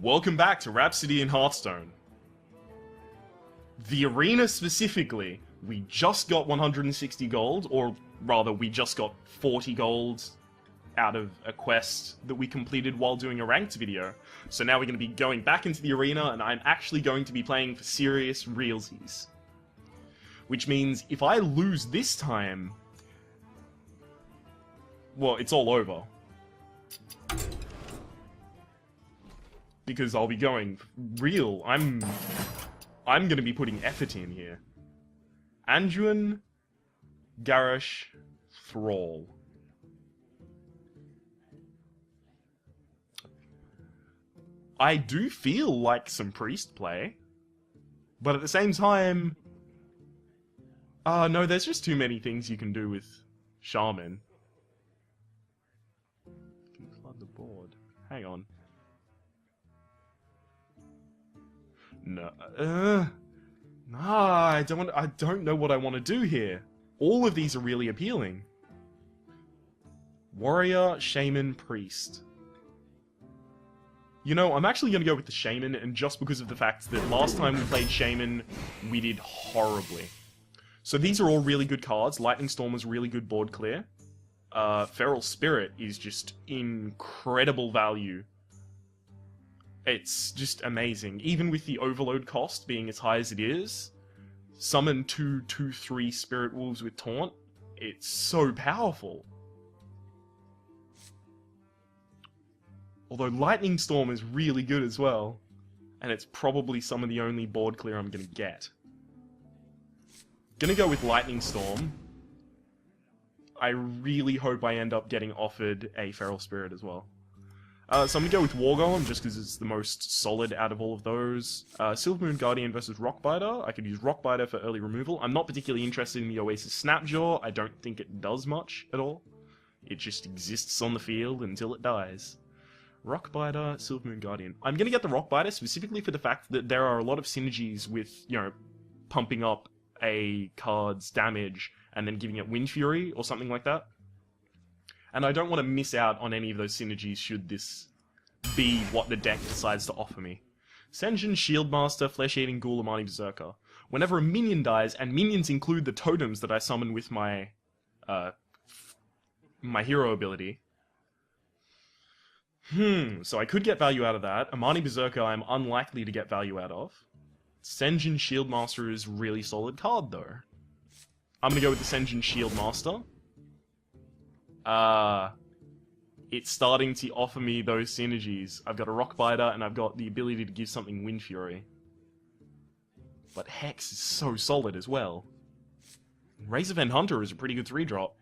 Welcome back to Rhapsody in Hearthstone. The arena specifically, we just got 160 gold, or rather we just got 40 gold out of a quest that we completed while doing a ranked video. So now we're going to be going back into the arena and I'm actually going to be playing for serious realsies. Which means if I lose this time, well, it's all over. Because I'll be going real. I'm gonna be putting effort in here. Anduin, Garrosh, Thrall. I do feel like some priest play, but at the same time, no, there's just too many things you can do with Shaman. You can flood the board. Hang on. No, nah, I don't know what I want to do here. All of these are really appealing. Warrior, Shaman, Priest. You know, I'm actually going to go with the Shaman, and just because of the fact that last time we played Shaman, we did horribly. So these are all really good cards. Lightning Storm is really good board clear. Feral Spirit is just incredible value. It's just amazing. Even with the overload cost being as high as it is, summon 2/2/3 Spirit Wolves with Taunt, it's so powerful. Although Lightning Storm is really good as well, and it's probably some of the only board clear I'm gonna get. Gonna go with Lightning Storm. I really hope I end up getting offered a Feral Spirit as well. So I'm going to go with War Golem, just because it's the most solid out of all of those. Silvermoon Guardian versus Rockbiter. I could use Rockbiter for early removal. I'm not particularly interested in the Oasis Snapjaw. I don't think it does much at all. It just exists on the field until it dies. Rockbiter, Silvermoon Guardian. I'm going to get the Rockbiter specifically for the fact that there are a lot of synergies with, you know, pumping up a card's damage and then giving it Wind Fury or something like that. And I don't want to miss out on any of those synergies should this be what the deck decides to offer me. Sen'jin, Shieldmaster, Flesh-Eating Ghoul, Amani Berserker. Whenever a minion dies, and minions include the totems that I summon with my my hero ability. So I could get value out of that. Amani Berserker I'm unlikely to get value out of. Sen'jin Shieldmaster is a really solid card though. I'm gonna go with the Sen'jin Shieldmaster. It's starting to offer me those synergies. I've got a Rockbiter, and I've got the ability to give something Wind Fury. But Hex is so solid as well. Razorfen Hunter is a pretty good 3-drop.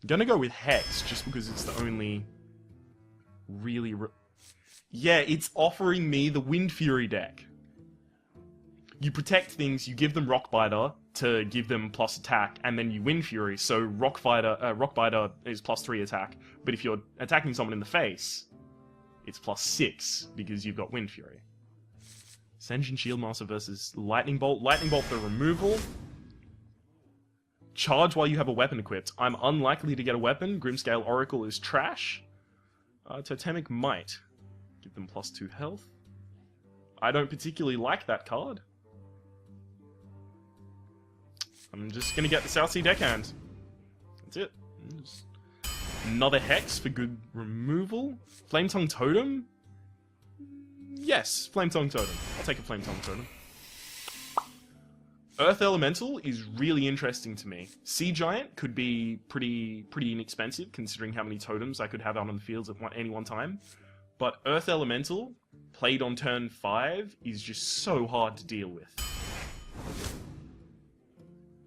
I'm gonna go with Hex, just because it's the only really... Yeah, it's offering me the Wind Fury deck. You protect things, you give them Rockbiter to give them plus attack, and then you Wind Fury, so Rockbiter is +3 attack, but if you're attacking someone in the face, it's +6, because you've got Wind Fury. Sen'jin Shieldmaster versus Lightning Bolt. Lightning Bolt for removal. Charge while you have a weapon equipped. I'm unlikely to get a weapon. Grimscale Oracle is trash. Totemic Might. Give them +2 health. I don't particularly like that card. I'm just gonna get the Southsea Deckhand. That's it. Just another Hex for good removal. Flametongue Totem? Yes, Flametongue Totem. I'll take a Flametongue Totem. Earth Elemental is really interesting to me. Sea Giant could be pretty inexpensive, considering how many totems I could have out on the fields at any one time. But Earth Elemental, played on turn 5, is just so hard to deal with.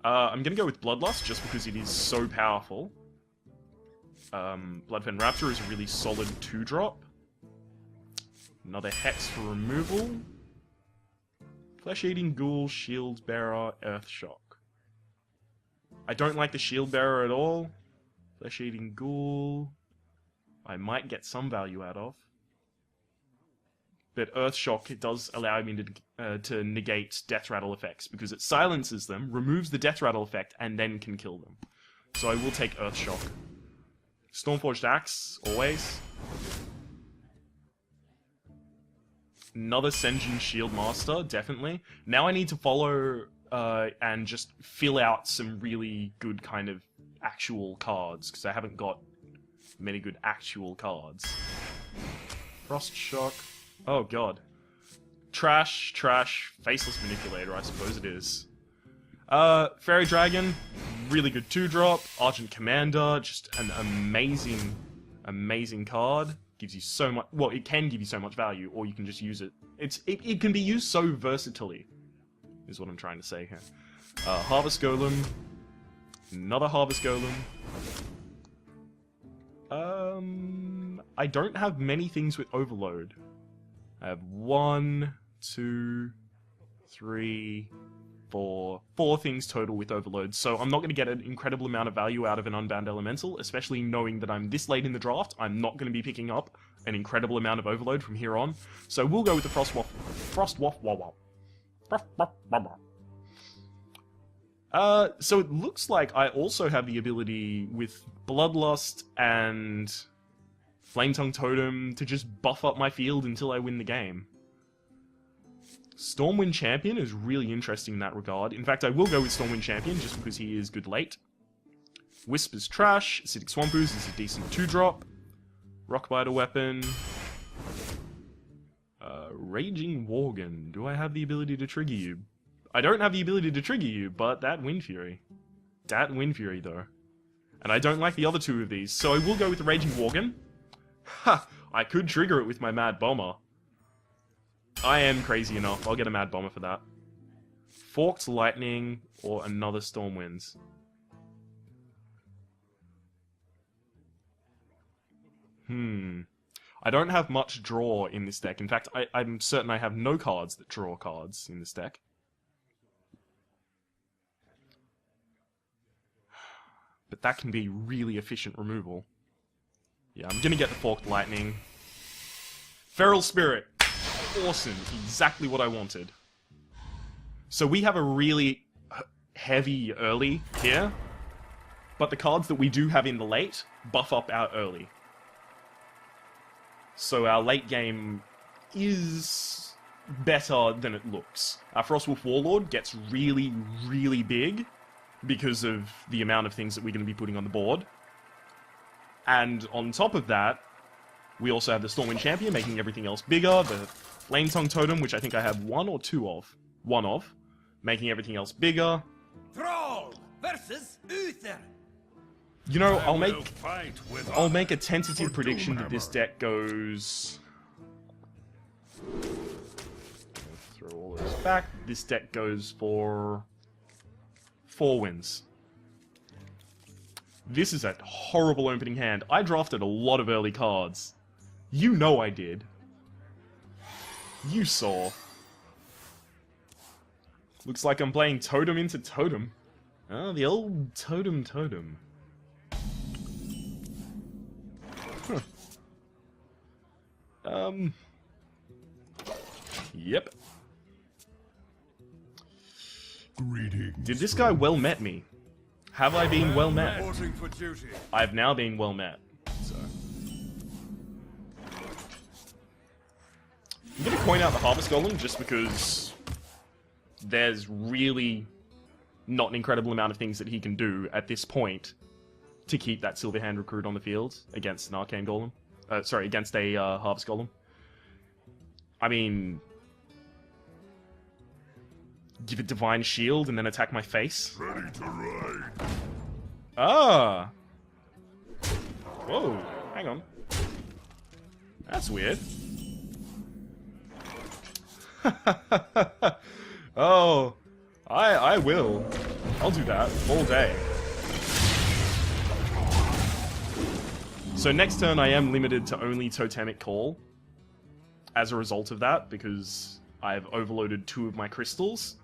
I'm gonna go with Bloodlust, just because it is so powerful. Bloodfen Raptor is a really solid 2-drop. Another Hex for removal. Flesh-Eating Ghoul, Shield Bearer, Earthshock. I don't like the Shield Bearer at all. Flesh-Eating Ghoul, I might get some value out of. But Earthshock, it does allow me to negate Death Rattle effects, because it silences them, removes the Death Rattle effect, and then can kill them. So I will take Earthshock. Stormforged Axe, always. Another Senjin Shield Master, definitely. Now I need to follow and just fill out some really good kind of actual cards, because I haven't got many good actual cards. Frost Shock. Oh god. Trash, Faceless Manipulator, I suppose it is. Fairy Dragon, really good 2-drop. Argent Commander, just an amazing card. Gives you so much, well, it can give you so much value, or you can just use it. It can be used so versatilely, is what I'm trying to say here. Harvest Golem. Another Harvest Golem. I don't have many things with Overload. I have 1, 2, 3, 4 things total with Overload, so I'm not going to get an incredible amount of value out of an Unbound Elemental, especially knowing that I'm this late in the draft. I'm not going to be picking up an incredible amount of Overload from here on, so we'll go with the so it looks like I also have the ability with Bloodlust and Flametongue Totem to just buff up my field until I win the game. Stormwind Champion is really interesting in that regard. In fact, I will go with Stormwind Champion just because he is good late. Wisp is trash. Acidic Swamp Ooze is a decent 2-drop. Rockbiter Weapon. Raging Worgen. Do I have the ability to trigger you? I don't have the ability to trigger you, but that Wind Fury. That Wind Fury, though. And I don't like the other two of these, so I will go with the Raging Worgen. Ha! I could trigger it with my Mad Bomber. I am crazy enough. I'll get a Mad Bomber for that. Forked Lightning or another Stormwinds. I don't have much draw in this deck. In fact, I'm certain I have no cards that draw cards in this deck. But that can be really efficient removal. Yeah, I'm gonna get the Forked Lightning. Feral Spirit. Awesome. Exactly what I wanted. So we have a really heavy early here, but the cards that we do have in the late buff up our early. So our late game is better than it looks. Our Frostwolf Warlord gets really, really big because of the amount of things that we're going to be putting on the board. And on top of that, we also have the Stormwind Champion, making everything else bigger. The Flametongue Totem, which I think I have 1 or 2 of. 1 of. Making everything else bigger. Thrall versus Uther. You know, I'll make a tentative prediction that this deck goes... Throw all those back. This deck goes for 4 wins. This is a horrible opening hand. I drafted a lot of early cards. You know I did. You saw. Looks like I'm playing Totem into Totem. Oh, the old Totem. Huh. Yep. Greetings. Did this guy well met me? Have I been well met? I've now been well met. So I'm gonna coin out the Harvest Golem just because there's really not an incredible amount of things that he can do at this point to keep that Silverhand Recruit on the field against an Arcane Golem. Against a Harvest Golem. I mean, give it Divine Shield and then attack my face. Ready to ride. Ah! Whoa, hang on. That's weird. Oh, I will. I'll do that all day. So next turn I am limited to only Totemic Call as a result of that, because I've overloaded 2 of my crystals.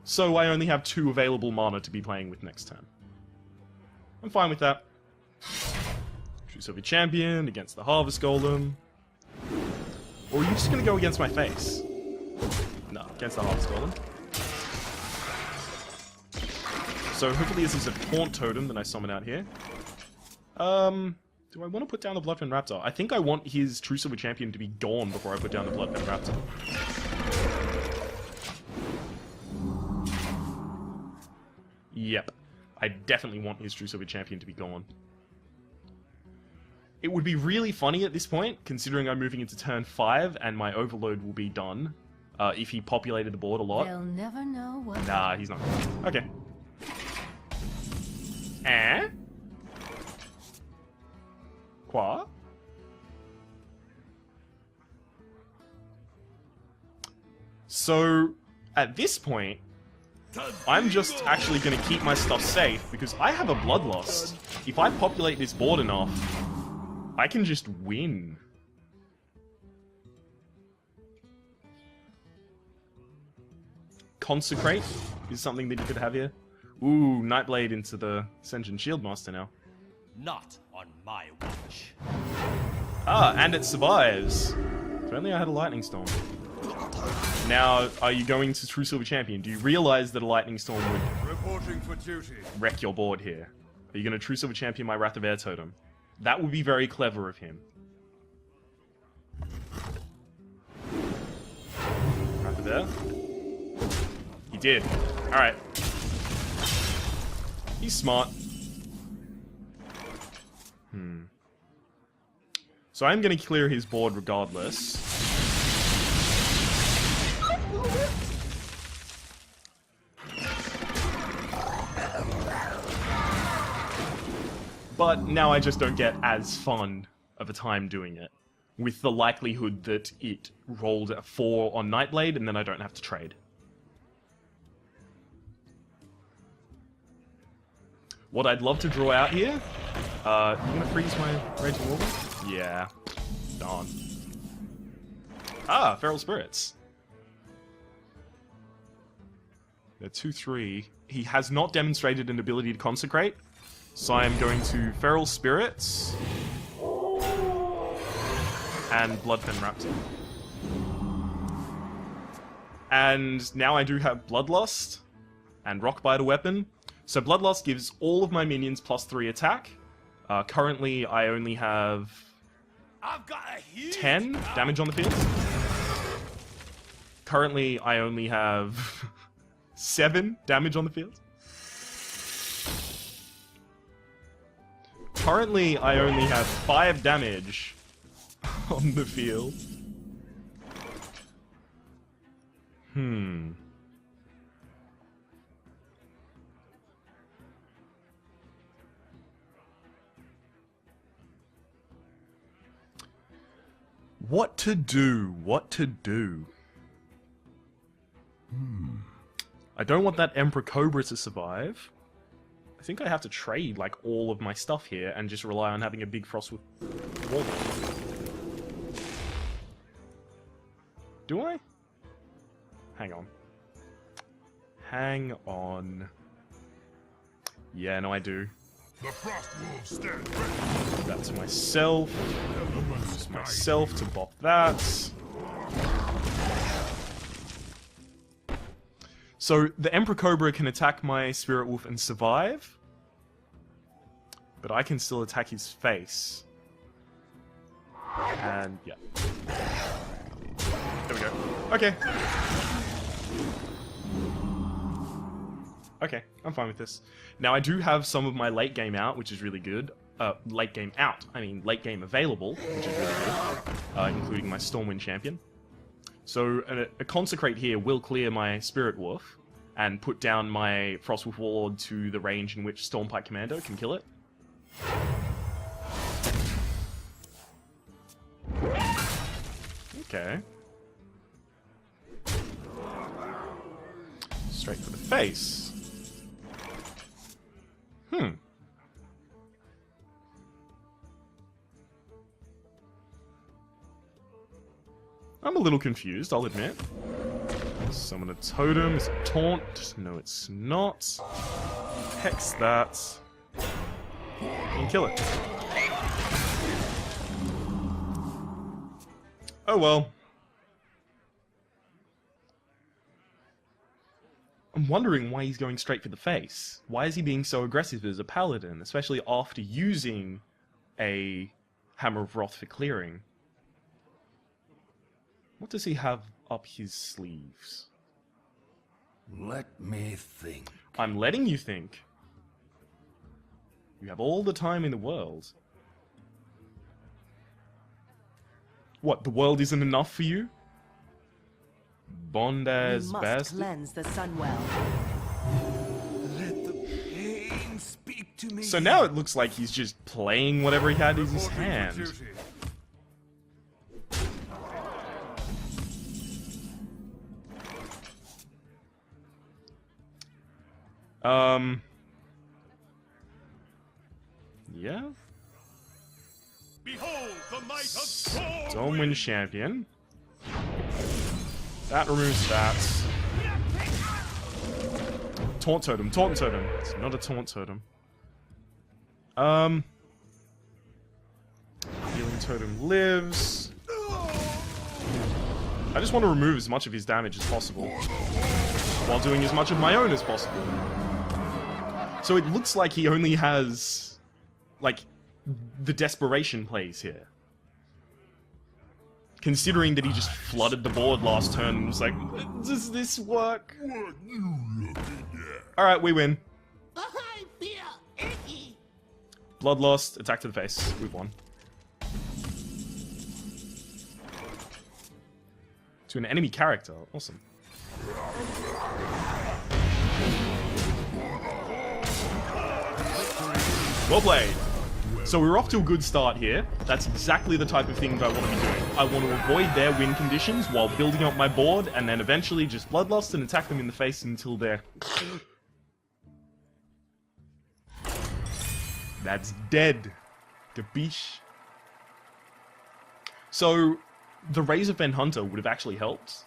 So I only have 2 available mana to be playing with next turn. I'm fine with that. True Soviet Champion against the Harvest Golem. Or are you just gonna go against my face? No, against the Harvest Golem. So hopefully this is a Taunt Totem that I summon out here. Do I want to put down the Bloodfen Raptor? I think I want his True Silver Champion to be gone before I put down the Bloodfen Raptor. Yep. I definitely want his True Silver Champion to be gone. It would be really funny at this point, considering I'm moving into turn 5 and my Overload will be done, if he populated the board a lot. They'll never know what... Nah, he's not. Okay. Eh? Quoi? So, at this point, I'm just actually going to keep my stuff safe, because I have a Bloodlust. If I populate this board enough, I can just win. Consecrate is something that you could have here. Ooh, Nightblade into the Ascension Shieldmaster now. Not on my watch. Ah, and it survives. If only I had a Lightning Storm. Now, are you going to True Silver Champion? Do you realize that a Lightning Storm would Reporting for duty. wreck your board here? Are you going to True Silver Champion my Wrath of Air Totem? That would be very clever of him. Wrath of Air? He did. Alright. He's smart. So I'm going to clear his board regardless. But now I just don't get as fun of a time doing it, with the likelihood that it rolled a 4 on Nightblade and then I don't have to trade. What I'd love to draw out here... you gonna freeze my Raging Wolverine? Yeah. Darn. Ah, Feral Spirits. They're 2-3. He has not demonstrated an ability to consecrate, so I am going to Feral Spirits and Bloodfen Raptor. And now I do have Bloodlust and Rockbiter Weapon. So Bloodlust gives all of my minions +3 attack. Currently, I only have I've got a huge 10 damage on the field. Currently, I only have 7 damage on the field. Currently, I only have 5 damage on the field. What to do? What to do? I don't want that Emperor Cobra to survive. I think I have to trade, like, all of my stuff here and just rely on having a big Frost with Warlord. Do I? Hang on. Hang on. Yeah, no, I do. The frost wolves stand ready. That's myself. Elements Use guide myself you. to bop that. So the Emperor Cobra can attack my Spirit Wolf and survive, but I can still attack his face. And yeah. There we go. Okay. Okay, I'm fine with this. Now I do have some of my late game out, which is really good. Late game out, I mean late game available, which is really good, including my Stormwind Champion. So a Consecrate here will clear my Spirit Wolf and put down my Frostwolf Warlord to the range in which Stormpike Commando can kill it. Okay. Straight for the face. I'm a little confused, I'll admit. Summon a totem. Is it taunt? No, it's not. Hex that. And kill it. Oh well. I'm wondering why he's going straight for the face. Why is he being so aggressive as a paladin, especially after using a Hammer of Wrath for clearing. What does he have up his sleeves? Let me think. I'm letting you think. You have all the time in the world. What, the world isn't enough for you? Bond as You must bastard? cleanse the Sunwell. Let the pain speak to me. So now it looks like he's just playing whatever he had in his Reporting for hand. duty. Yeah? Behold the might of Stormwind Champion. That removes stats. Taunt Totem, Taunt Totem. It's not a Taunt Totem. Healing Totem lives. I just want to remove as much of his damage as possible, while doing as much of my own as possible. So it looks like he only has, like, the desperation plays here. Considering that he just flooded the board last turn and was like, does this work? What you looking at? Alright, we win. I feel icky. Bloodlust, attack to the face. We've won. To an enemy character. Awesome. Well played. So we're off to a good start here. That's exactly the type of thing that I want to be doing. I want to avoid their win conditions while building up my board, and then eventually just Bloodlust and attack them in the face until they're... That's dead. Gabish. So, the Razorfen Hunter would have actually helped.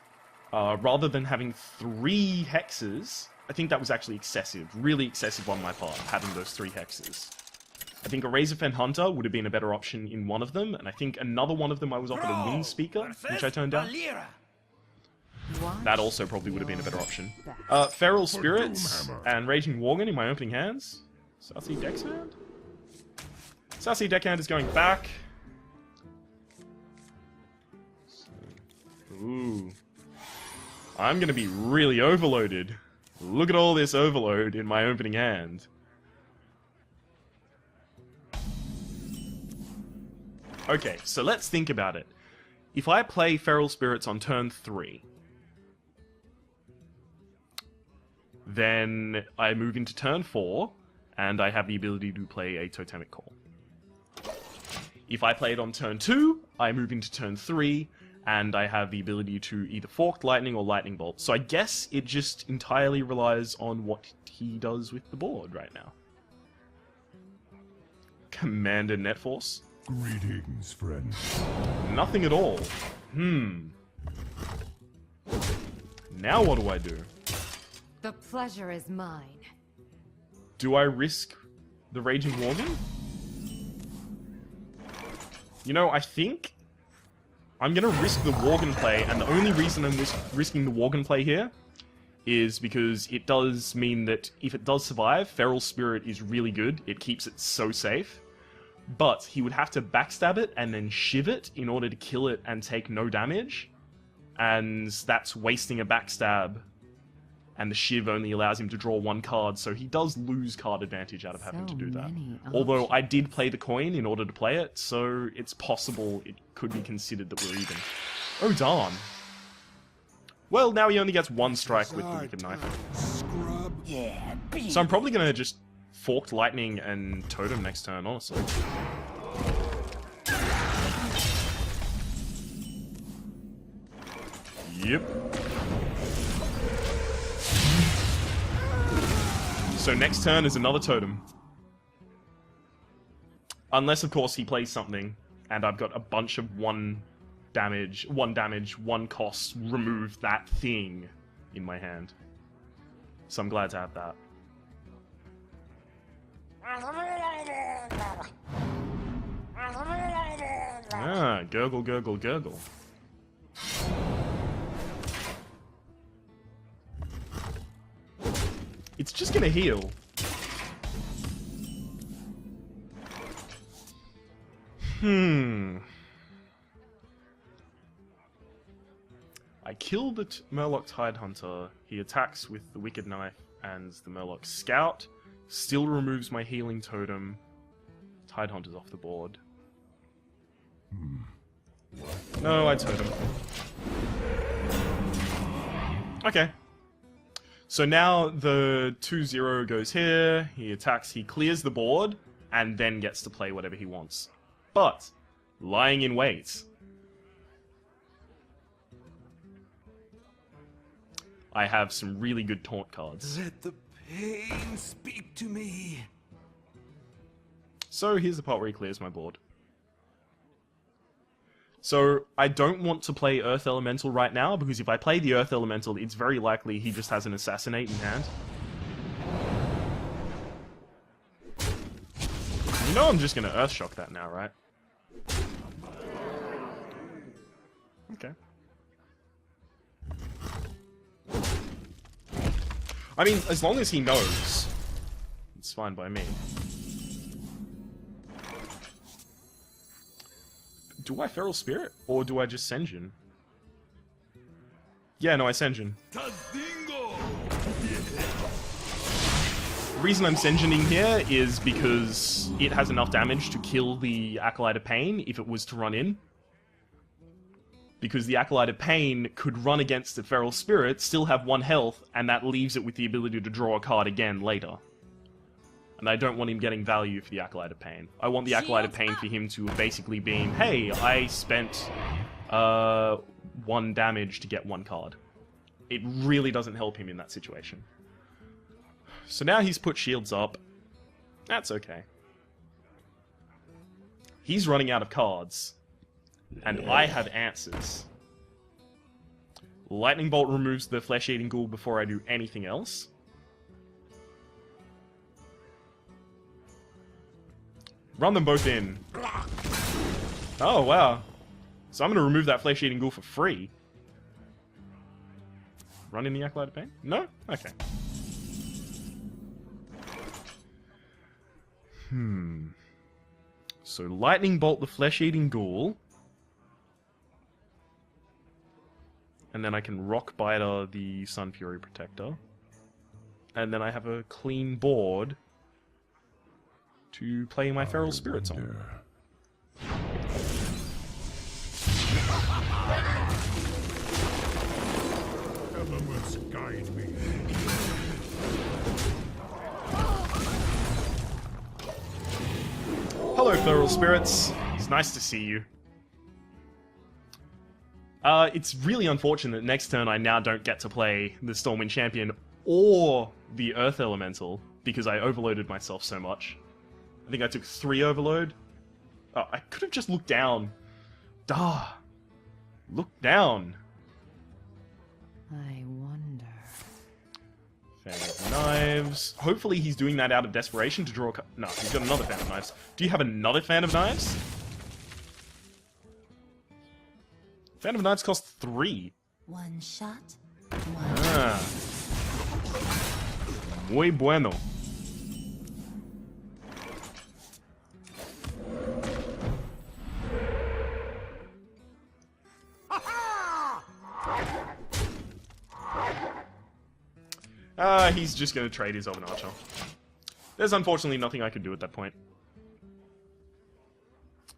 Rather than having 3 hexes, I think that was actually excessive. Really excessive on my part, having those 3 hexes. I think a Razorfen Hunter would have been a better option in one of them, and I think another one of them I was offered a Wind Speaker, which I turned down. That also probably would have been a better option. Feral Spirits and Raging Worgen in my opening hands. Southsea Deckhand? Southsea Deckhand is going back. Ooh. I'm gonna be really overloaded. Look at all this overload in my opening hand. Okay, so let's think about it. If I play Feral Spirits on turn 3, then I move into turn 4, and I have the ability to play a Totemic Call. If I play it on turn 2, I move into turn 3, and I have the ability to either Forked Lightning or Lightning Bolt. So I guess it just entirely relies on what he does with the board right now. Commander Netforce? Greetings, friend. Nothing at all. Now what do I do? The pleasure is mine. Do I risk the Raging Worgen? You know, I think I'm gonna risk the Worgen play, and the only reason I'm risking the Worgen play here is because it does mean that if it does survive, Feral Spirit is really good. It keeps it so safe. But he would have to backstab it and then shiv it in order to kill it and take no damage. And that's wasting a backstab. And the shiv only allows him to draw 1 card, so he does lose card advantage out of having to do that. Although I did play the coin in order to play it, so it's possible it could be considered that we're even. Oh darn. Well, now he only gets 1 strike with the Wicked Knife. Scrub. Yeah, So I'm probably gonna just Forked Lightning and Totem next turn, honestly. Yep. So next turn is another Totem. Unless, of course, he plays something, and I've got a bunch of 1 damage, 1 cost, remove that thing in my hand. So I'm glad to have that. Ah, gurgle, gurgle, gurgle. It's just gonna heal. I kill the Murloc Tidehunter. He attacks with the Wicked Knife and the Murloc Scout. Still removes my healing totem. Tidehunter's off the board. No, I totem. Okay. So now the 2-0 goes here. He attacks, he clears the board, and then gets to play whatever he wants. But, lying in wait. I have some really good taunt cards. Let the pain speak to me. So here's the part where he clears my board. So I don't want to play Earth Elemental right now, because if I play the Earth Elemental, it's very likely he just has an Assassinate in hand. You know I'm just going to Earth Shock that now, right? Okay. I mean, as long as he knows, it's fine by me. Do I Feral Spirit, or do I just Senjin? Yeah, no, I Senjin. The reason I'm Senjining here is because it has enough damage to kill the Acolyte of Pain if it was to run in. Because the Acolyte of Pain could run against the Feral Spirit, still have 1 health, and that leaves it with the ability to draw a card again later. And I don't want him getting value for the Acolyte of Pain. I want the Acolyte of Pain for him to basically be, hey, I spent 1 damage to get 1 card. It really doesn't help him in that situation. So now he's put shields up. That's okay. He's running out of cards. And I have answers. Lightning Bolt removes the Flesh-Eating Ghoul before I do anything else. Run them both in. Oh, wow. So I'm going to remove that Flesh-Eating Ghoul for free. Run in the Acolyte of Pain? No? Okay. So Lightning Bolt the Flesh-Eating Ghoul. And then I can Rock Biter the Sun Fury Protector. And then I have a clean board to play my Feral Spirits on. Elements guide me. Hello, Feral Spirits. It's nice to see you. It's really unfortunate that next turn I now don't get to play the Stormwind Champion or the Earth Elemental, because I overloaded myself so much. I think I took 3 overload. Oh, I could have just looked down. Duh. Look down. I wonder. Fan of Knives. Hopefully he's doing that out of desperation to draw a... No, he's got another Fan of Knives. Do you have another Fan of Knives? Fan of Knives costs 3. 1 shot, 1 Ah. Muy bueno. He's just going to trade his Elven Archer. There's unfortunately nothing I can do at that point.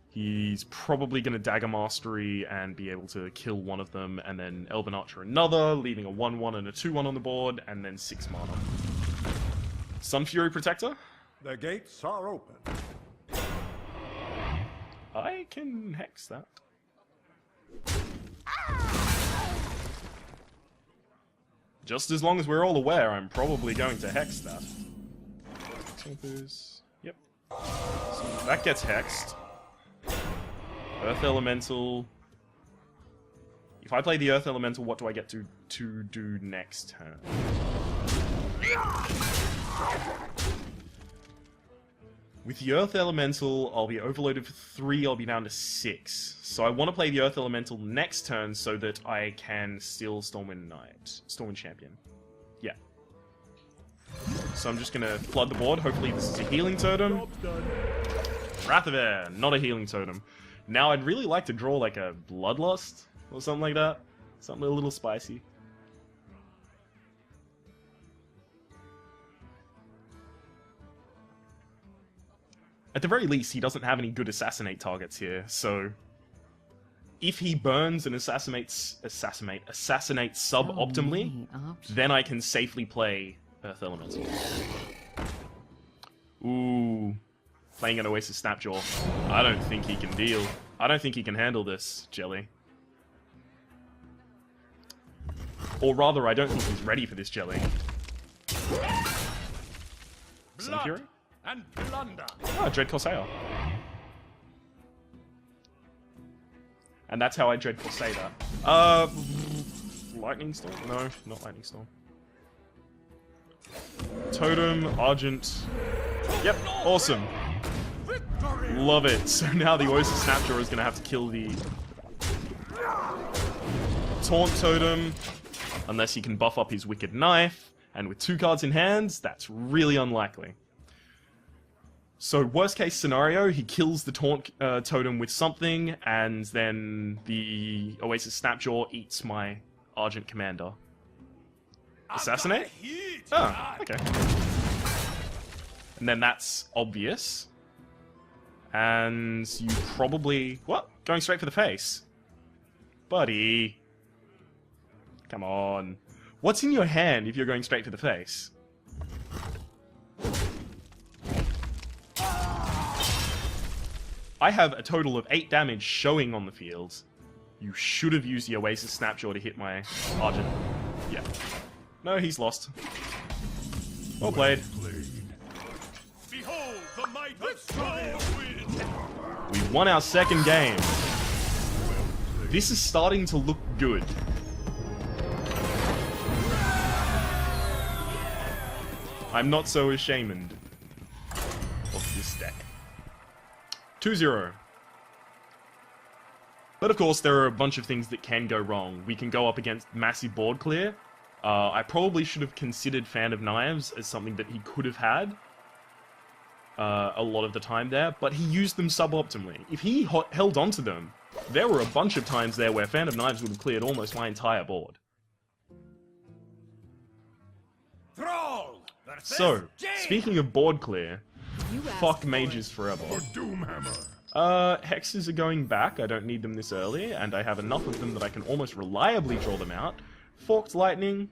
He's probably going to Dagger Mastery and be able to kill one of them, and then Elven Archer another, leaving a 1-1 and a 2-1 on the board, and then 6 mana. Sun Fury Protector? The gates are open. I can Hex that. Just as long as we're all aware, I'm probably going to Hex that. Yep. So that gets Hexed. Earth Elemental. If I play the Earth Elemental, what do I get to do next turn? With the Earth Elemental, I'll be overloaded for 3, I'll be down to 6. So I want to play the Earth Elemental next turn so that I can steal Stormwind Champion. Yeah. So I'm just going to flood the board. Hopefully this is a healing totem. Wrath of Air, not a healing totem. Now I'd really like to draw like a Bloodlust or something like that. Something a little spicy. At the very least, he doesn't have any good assassinate targets here, so if he burns and assassinates sub-optimally, then I can safely play Earth Elemental. Ooh. Playing an Oasis Snapjaw. I don't think he can deal. I don't think he can handle this, Jelly. Or rather, I don't think he's ready for this, Jelly. Sun Fury? And plunder. Ah, Dread Corsair. And that's how I Dread Corsair that. Lightning Storm? No, not Lightning Storm. Totem, Argent. Yep, awesome. Love it. So now the Oasis Snapjaw is going to have to kill the Taunt Totem, unless he can buff up his Wicked Knife, and with 2 cards in hand, that's really unlikely. So worst case scenario, he kills the Taunt Totem with something, and then the Oasis Snapjaw eats my Argent Commander. Assassinate? Oh, okay. And then that's obvious. And you probably... What? Going straight for the face? Buddy. Come on. What's in your hand if you're going straight for the face? I have a total of 8 damage showing on the field. You should have used the Oasis Snapjaw to hit my Argent. Yeah. No, he's lost. Well played. Behold the might of Stormwind. We won our second game. This is starting to look good. I'm not so ashamed of this deck. 2-0. But of course, there are a bunch of things that can go wrong. We can go up against massive board clear. I probably should have considered Fan of Knives as something that he could have had a lot of the time there, but he used them suboptimally. If he held on to them, there were a bunch of times there where Fan of Knives would have cleared almost my entire board. Thrall! So, speaking of board clear, fuck mages forever. Doomhammer. Hexes are going back, I don't need them this early, and I have enough of them that I can almost reliably draw them out. Forked Lightning.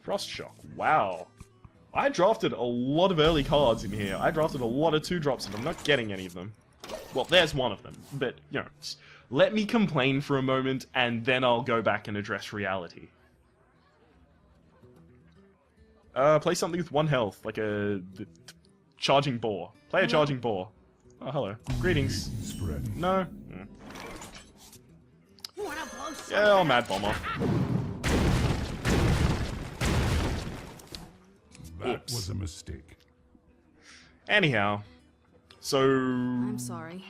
Frost Shock, wow. I drafted a lot of early cards in here. I drafted a lot of 2-drops and I'm not getting any of them. Well, there's one of them, but, you know, let me complain for a moment and then I'll go back and address reality. Play something with 1 health, like a charging boar. Play a charging boar. Oh, hello. Greetings. Spread. No? Yeah, I'll Mad Bomber. That Oops. was a mistake. Anyhow, so... I'm sorry.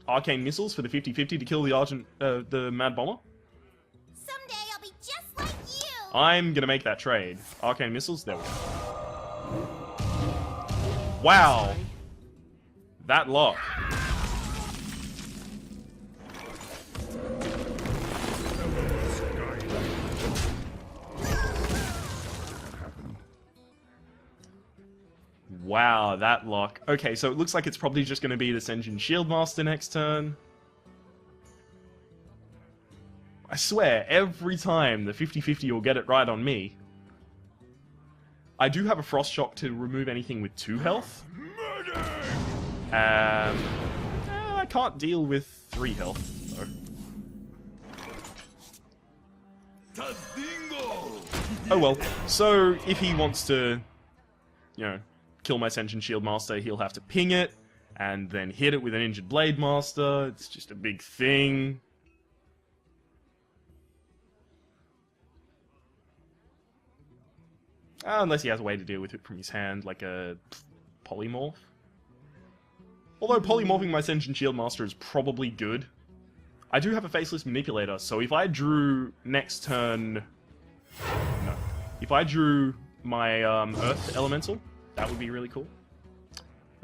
Arcane Missiles for the 50-50 to kill the Argent, the Mad Bomber. Someday I'll be just like you. I'm gonna make that trade. Arcane Missiles, there we go. Wow! That luck. Wow, that luck. Okay, so it looks like it's probably just going to be the Senjin Shieldmaster next turn. I swear, every time the 50-50 will get it right on me. I do have a Frost Shock to remove anything with 2 health. I can't deal with 3 health, though. Oh well. So, if he wants to, you know, kill my Senjin Shieldmaster, he'll have to ping it, and then hit it with an Injured Blade Master. It's just a big thing. Unless he has a way to deal with it from his hand, like a Polymorph. Although polymorphing my Senjin Shieldmaster is probably good. I do have a Faceless Manipulator, so if I drew next turn... No. If I drew my Earth Elemental, That would be really cool.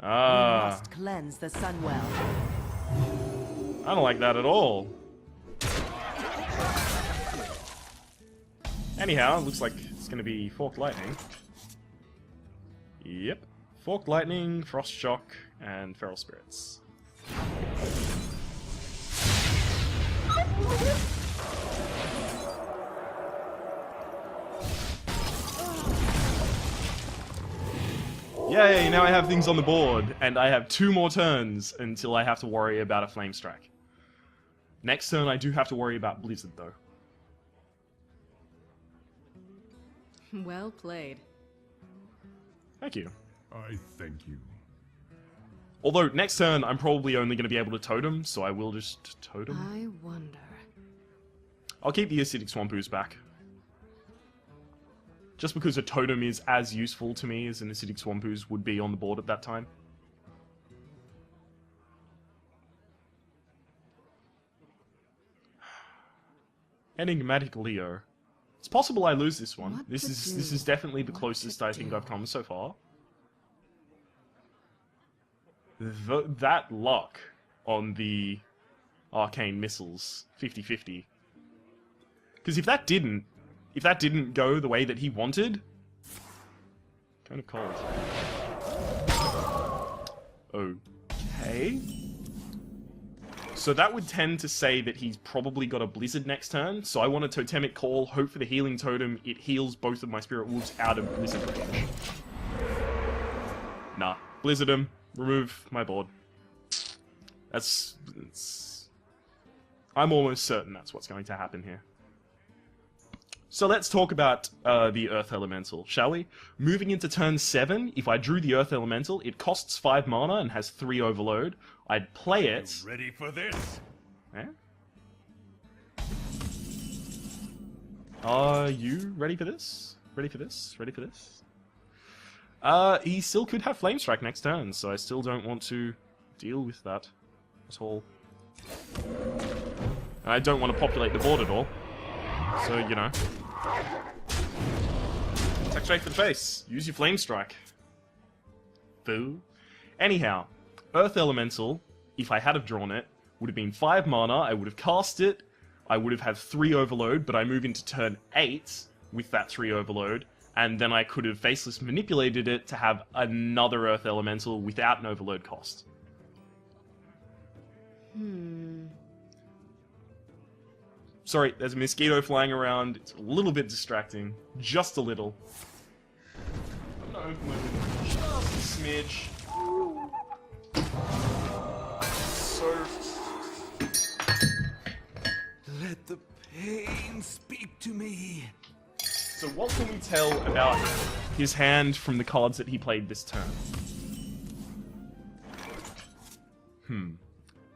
We Ah, must cleanse the Sunwell. I don't like that at all. Anyhow, it looks like it's going to be Forked Lightning. Yep. Forked Lightning, Frost Shock, and Feral Spirits. Yay, now I have things on the board, and I have 2 more turns until I have to worry about a Flame Strike. Next turn I do have to worry about Blizzard, though. Well played. Thank you. I thank you. Although, next turn I'm probably only going to be able to totem, so I will just totem. I wonder. I'll keep the Acidic Swamp Ooze back. Just because a totem is as useful to me as an Acidic Swamp Ooze would be on the board at that time. Enigmatic Leo. It's possible I lose this one. What This to is do? definitely the What closest to I think do? I've come so far. That luck on the Arcane Missiles, 50-50. Because if that didn't go the way that he wanted, kind of cold. Okay. So that would tend to say that he's probably got a Blizzard next turn, so I want a Totemic Call, hope for the Healing Totem, it heals both of my Spirit Wolves out of Blizzard range. Nah. Blizzard him, remove my board. I'm almost certain that's what's going to happen here. So let's talk about the Earth Elemental, shall we? Moving into turn 7, if I drew the Earth Elemental, it costs 5 mana and has 3 Overload. I'd play it. Ready for this? Eh? Are you ready for this? Ready for this? Ready for this? He still could have Flame Strike next turn, so I still don't want to deal with that at all. And I don't want to populate the board at all. So, you know. Attack straight for the face. Use your Flame Strike. Boo. Anyhow, Earth Elemental, if I had have drawn it, would have been 5 mana, I would have cast it, I would have had 3 Overload, but I move into turn 8 with that 3 Overload, and then I could have Faceless manipulated it to have another Earth Elemental without an Overload cost. Sorry, there's a mosquito flying around. It's a little bit distracting. Just a little. I'm gonna open my window just a smidge. So... Let the pain speak to me. So what can we tell about his hand from the cards that he played this turn?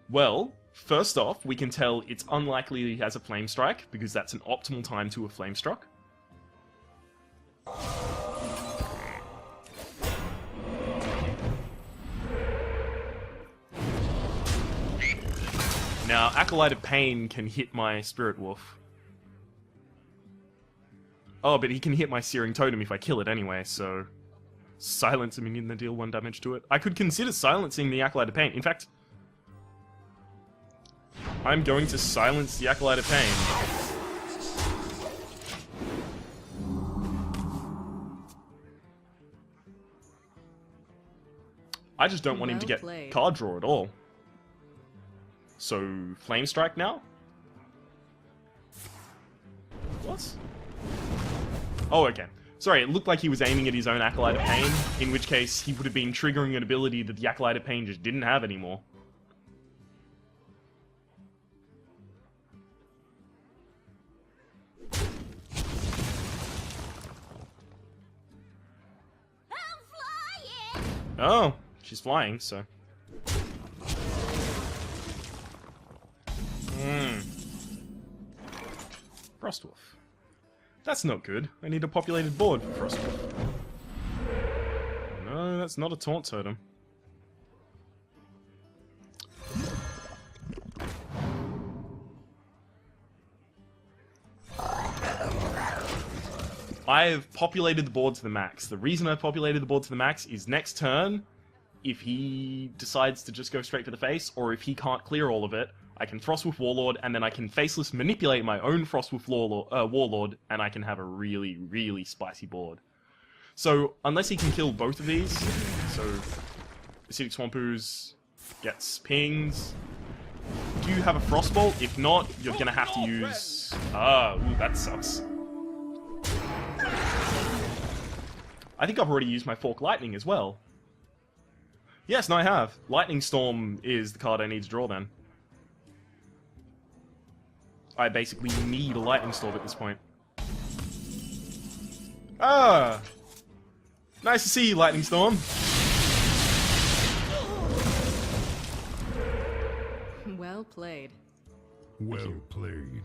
Well, first off, we can tell it's unlikely he has a Flame Strike, because that's an optimal time to a Flame Struck. Now, Acolyte of Pain can hit my Spirit Wolf. Oh, but he can hit my Searing Totem if I kill it anyway, so... Silence a minion that deal 1 damage to it. I could consider silencing the Acolyte of Pain. In fact... I'm going to silence the Acolyte of Pain. I just don't want him to Well get played. card draw at all. So, Flame Strike now? What? Oh, okay. Sorry, it looked like he was aiming at his own Acolyte of Pain, in which case he would have been triggering an ability that the Acolyte of Pain just didn't have anymore. I'm flying! Oh, she's flying, so... Frostwolf. That's not good. I need a populated board for Frostwolf. No, that's not a Taunt Totem. I've populated the board to the max. The reason I've populated the board to the max is next turn, if he decides to just go straight for the face, or if he can't clear all of it, I can Frostwolf Warlord, and then I can Faceless manipulate my own Frostwolf Warlord, and I can have a really, really spicy board. So, unless he can kill both of these, so Acidic Swamp Ooze gets pings. Do you have a Frostbolt? If not, you're gonna have to use... ooh, that sucks. I think I've already used my Fork Lightning as well. Yes, no, I have. Lightning Storm is the card I need to draw then. I basically need a Lightning Storm at this point. Ah! Nice to see you, Lightning Storm. Well played. Well played.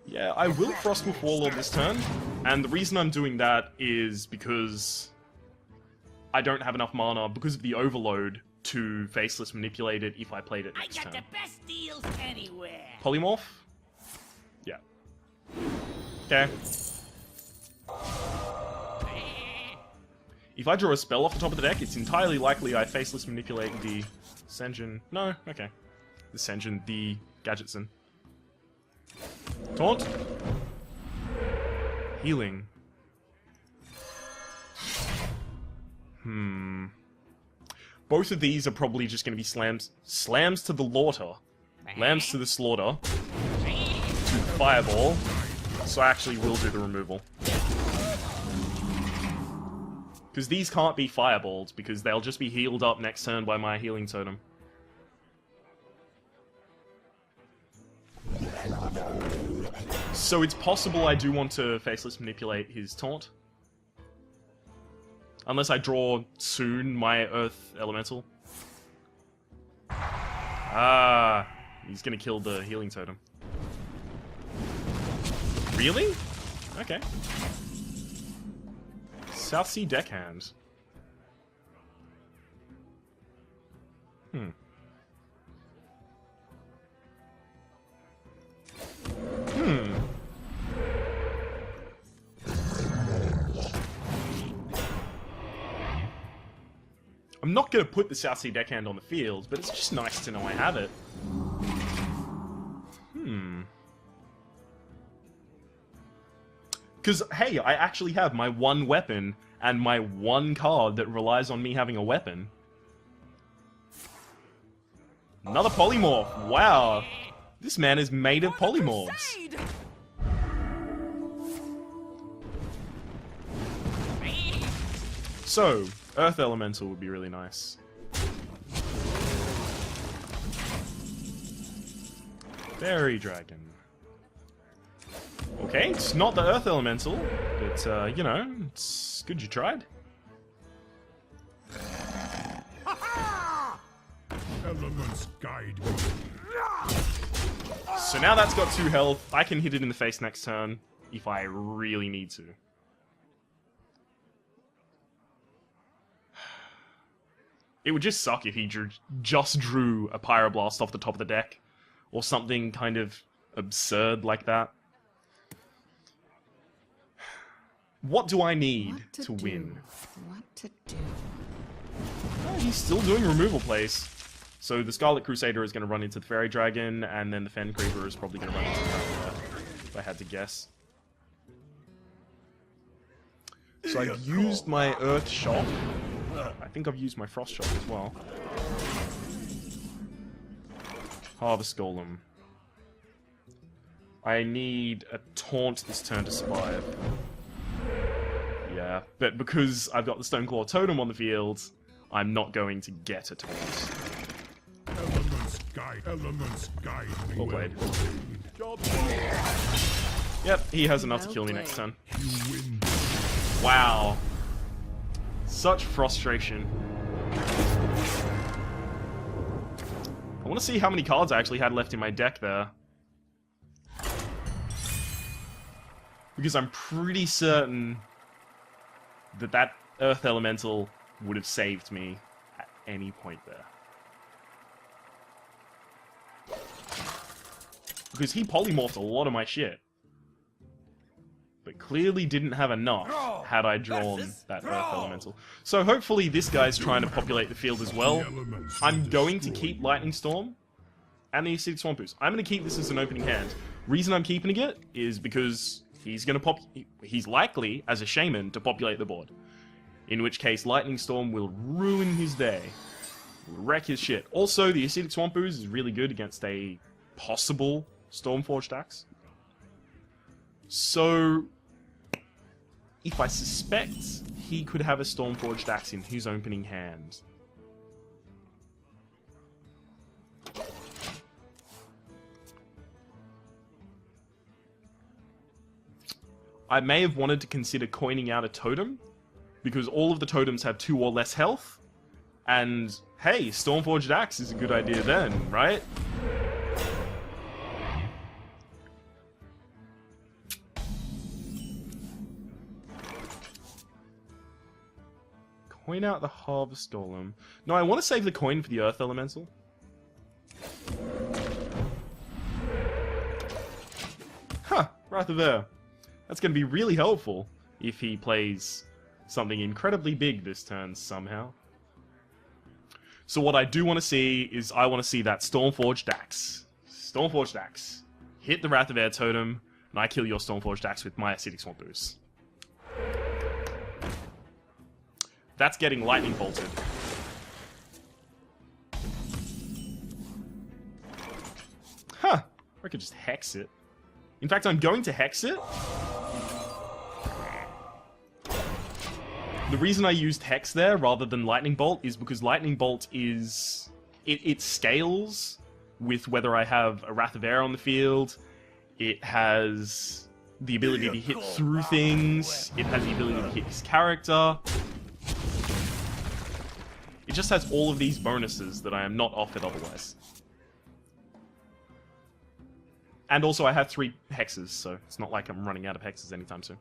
Yeah, I will Frostwolf Warlord this turn, and the reason I'm doing that is because I don't have enough mana because of the overload to Faceless manipulate it if I played it next turn. best deals anywhere. Polymorph? Yeah. Okay. If I draw a spell off the top of the deck, it's entirely likely I Faceless manipulate the Senjin. No, okay. The Senjin, the Gadgetson. Taunt. Healing. Both of these are probably just going to be slams to the laughter, lambs to the slaughter, to the fireball, so I actually will do the removal. Because these can't be fireballs, because they'll just be healed up next turn by my healing totem. So it's possible I do want to Faceless manipulate his taunt. Unless I draw soon my Earth Elemental. Ah, he's gonna kill the healing totem. Really? Okay. South Sea Deckhand. I'm not going to put the South Sea Deckhand on the field, but it's just nice to know I have it. Because, hey, I actually have my one weapon and my one card that relies on me having a weapon. Another Polymorph. Wow. This man is made of polymorphs. So, Earth Elemental would be really nice. Fairy Dragon. Okay, it's not the Earth Elemental, but, you know, it's good you tried. Elements guide me. So now that's got 2 health, I can hit it in the face next turn, if I really need to. It would just suck if he just drew a Pyroblast off the top of the deck, or something kind of absurd like that. What do I need to win? What to do? Oh, he's still doing removal plays. So the Scarlet Crusader is going to run into the Fairy Dragon, and then the Fen Creeper is probably going to run into that, if I had to guess. So I've used my Earth Shock. I think I've used my Frost Shock as well. Harvest Golem. I need a Taunt this turn to survive. Yeah, but because I've got the Stoneclaw Totem on the field, I'm not going to get a Taunt. Elements guide me. Well played. Yep, he has enough to kill me next turn. You win. Wow. Such frustration. I want to see how many cards I actually had left in my deck there. Because I'm pretty certain that that Earth Elemental would have saved me at any point there. because he polymorphed a lot of my shit. But clearly didn't have enough had I drawn that Earth Elemental. So hopefully this guy's trying to populate the field as well. I'm going to keep Lightning Storm and the Acidic Swamp Ooze. I'm going to keep this as an opening hand. Reason I'm keeping it is because he's going to he's likely, as a Shaman, to populate the board. In which case, Lightning Storm will ruin his day. Wreck his shit. Also, the Acidic Swamp Ooze is really good against a possible Stormforged Axe. So, if I suspect he could have a Stormforged Axe in his opening hand. I may have wanted to consider coining out a totem, because all of the totems have 2 or less health, and hey, Stormforged Axe is a good idea then, right? Coin out the Harvest Golem. No, I want to save the coin for the Earth Elemental. Huh, right there. That's going to be really helpful if he plays something incredibly big this turn somehow. So what I do want to see is I want to see that Stormforged Axe. Stormforged Axe. Hit the Wrath of Air totem, and I kill your Stormforged Axe with my Acidic Swamp Ooze. That's getting lightning bolted. Huh. I could just hex it. In fact, I'm going to hex it. The reason I used hex there rather than lightning bolt is because lightning bolt is... It scales with whether I have a Wrath of Air on the field. It has the ability to hit through things. It has the ability to hit his character. It just has all of these bonuses that I am not offered otherwise. And also I have 3 hexes, so it's not like I'm running out of hexes anytime soon.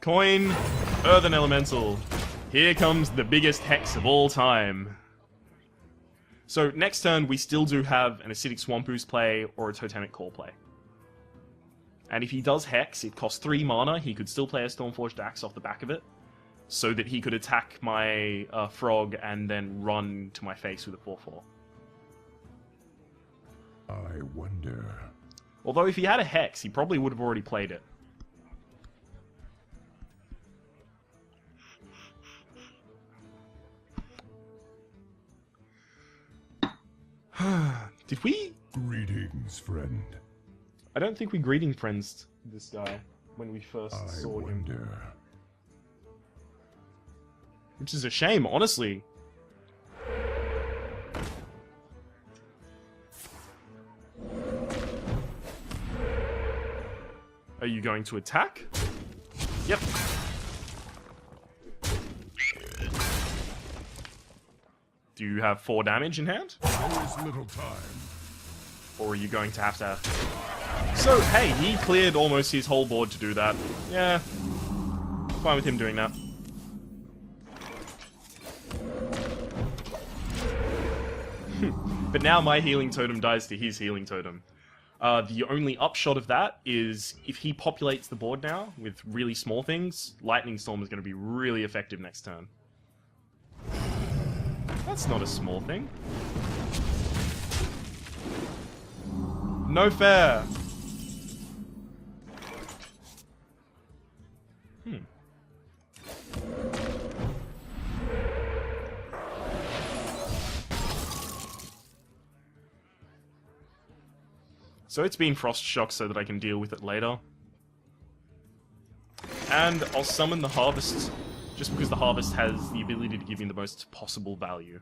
Coin, Earthen Elemental. Here comes the biggest hex of all time. So next turn we still do have an Acidic Swamp Ooze play or a Totemic Core play. And if he does hex, it costs 3 mana, he could still play a Stormforged Axe off the back of it, so that he could attack my frog and then run to my face with a 4/4. I wonder. Although if he had a hex, he probably would have already played it. Did we? Greetings, friend. I don't think we greeting friends this guy when we first I saw him. wonder. Which is a shame, honestly. Are you going to attack? Yep. Do you have 4 damage in hand? There is little time. Or are you going to have to... So, hey, he cleared almost his whole board to do that. Yeah. Fine with him doing that. But now my healing totem dies to his healing totem. The only upshot of that is if he populates the board now with really small things, Lightning Storm is going to be really effective next turn. That's not a small thing. No fair! So it's been Frost Shock so that I can deal with it later. And I'll summon the Harvest, just because the Harvest has the ability to give me the most possible value.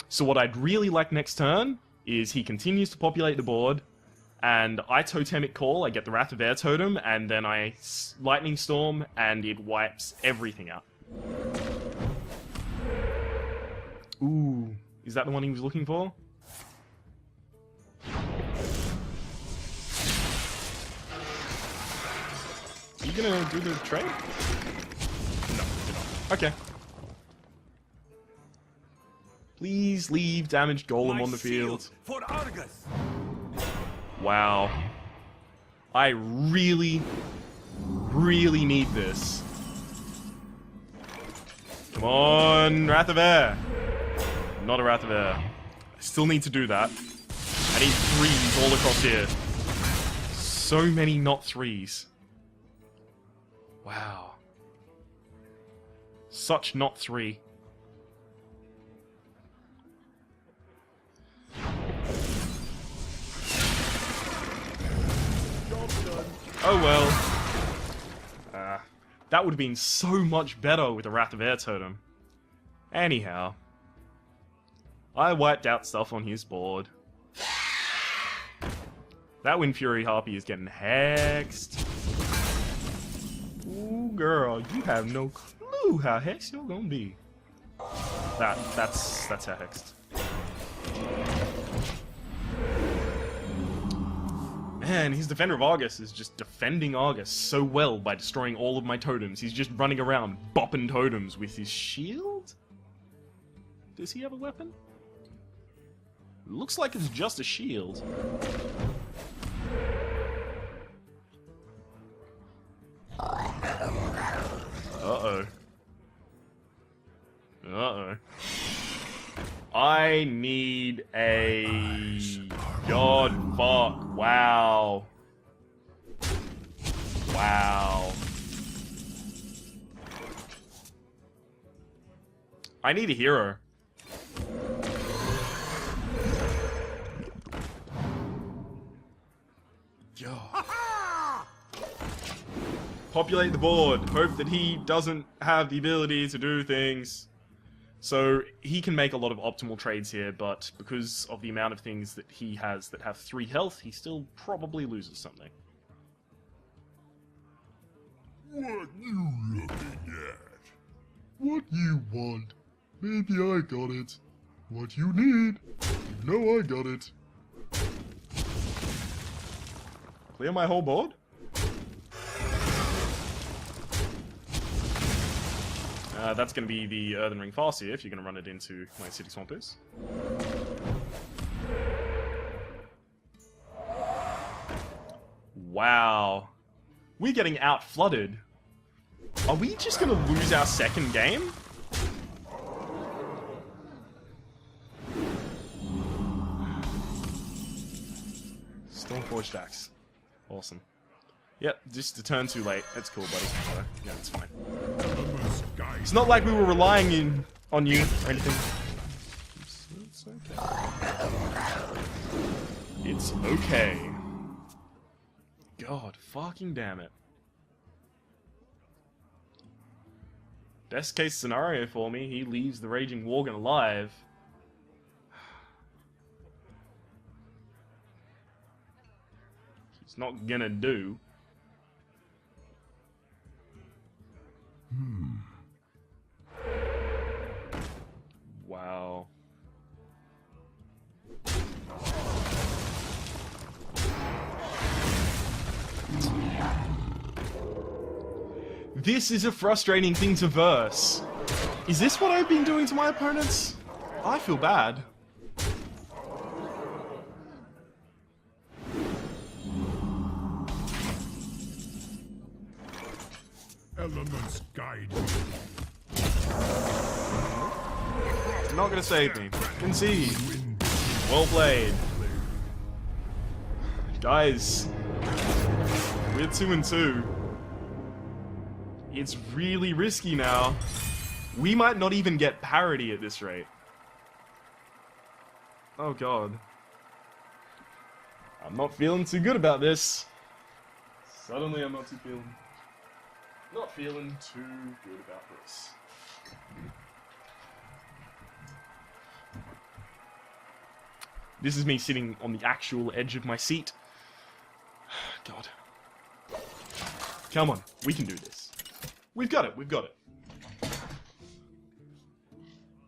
So what I'd really like next turn is he continues to populate the board, and I Totemic Call, I get the Wrath of Air totem, and then I Lightning Storm, and it wipes everything out. Ooh, is that the one he was looking for? Are you gonna do the trade? No, you're not. Okay. Please leave damaged golem My on the field. shield for Argus. Wow. I really, really need this. Come on, Wrath of Air. Not a Wrath of Air. I still need to do that. I need 3s all across here. So many not 3s. Wow. Such not 3. Oh well. That would have been so much better with a Wrath of Air totem. Anyhow. I wiped out stuff on his board. That Wind Fury Harpy is getting hexed. Ooh, girl, you have no clue how hexed you're gonna be. That's how hexed. Man, his Defender of Argus is just defending Argus so well by destroying all of my totems. He's just running around bopping totems with his shield? Does he have a weapon? Looks like it's just a shield. Uh-oh. Uh-oh. I need a... God fuck. Wow. Wow. I need a hero. God. Populate the board. Hope that he doesn't have the ability to do things. So he can make a lot of optimal trades here, but because of the amount of things that he has that have 3 health, he still probably loses something. What you looking at? What you want? Maybe I got it. What you need? You know I got it. Clear my whole board? That's going to be the Earthen Ring Farseer if you're going to run it into my City Swampers. Wow. We're getting out-flooded. Are we just going to lose our second game? Stormforged Axe. Awesome. Yep, just a turn too late. That's cool, buddy. Yeah, it's fine. It's not like we were relying on you or anything. It's okay. It's okay. God fucking damn it. Best case scenario for me, he leaves the Raging Worgen alive. He's not gonna do. Wow. This is a frustrating thing to verse. Is this what I've been doing to my opponents? I feel bad. Elements guide me. Not gonna save me. Concede. Well played. Guys, we're 2-2. It's really risky now. We might not even get parity at this rate. Oh god. I'm not feeling too good about this. Suddenly I'm not feeling too good about this. This is me sitting on the actual edge of my seat. God. Come on, we can do this. We've got it, we've got it.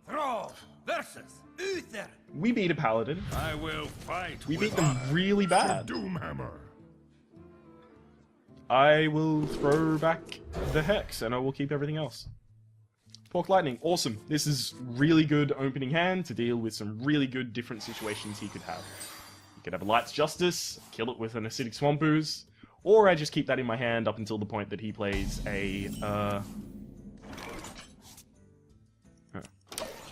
Thrall versus Uther. We beat a paladin. I will fight. We beat them really bad. Doomhammer. I will throw back the Hex and I will keep everything else. Fork Lightning, awesome. This is really good opening hand to deal with some really good different situations he could have. He could have a Light's Justice, kill it with an Acidic Swamp Ooze, or I just keep that in my hand up until the point that he plays a,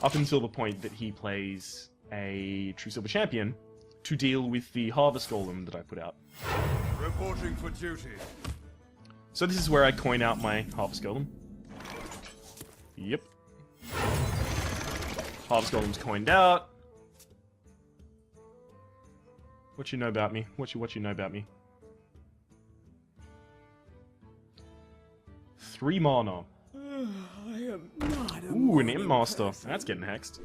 up until the point that he plays a True Silver Champion to deal with the Harvest Golem that I put out. Reporting for duty. So this is where I coin out my Harvest Golem. Yep. Harvest Golem's coined out. What you know about me? What you know about me? 3 mana. I am not a Ooh, an Imp Master. That's getting hexed.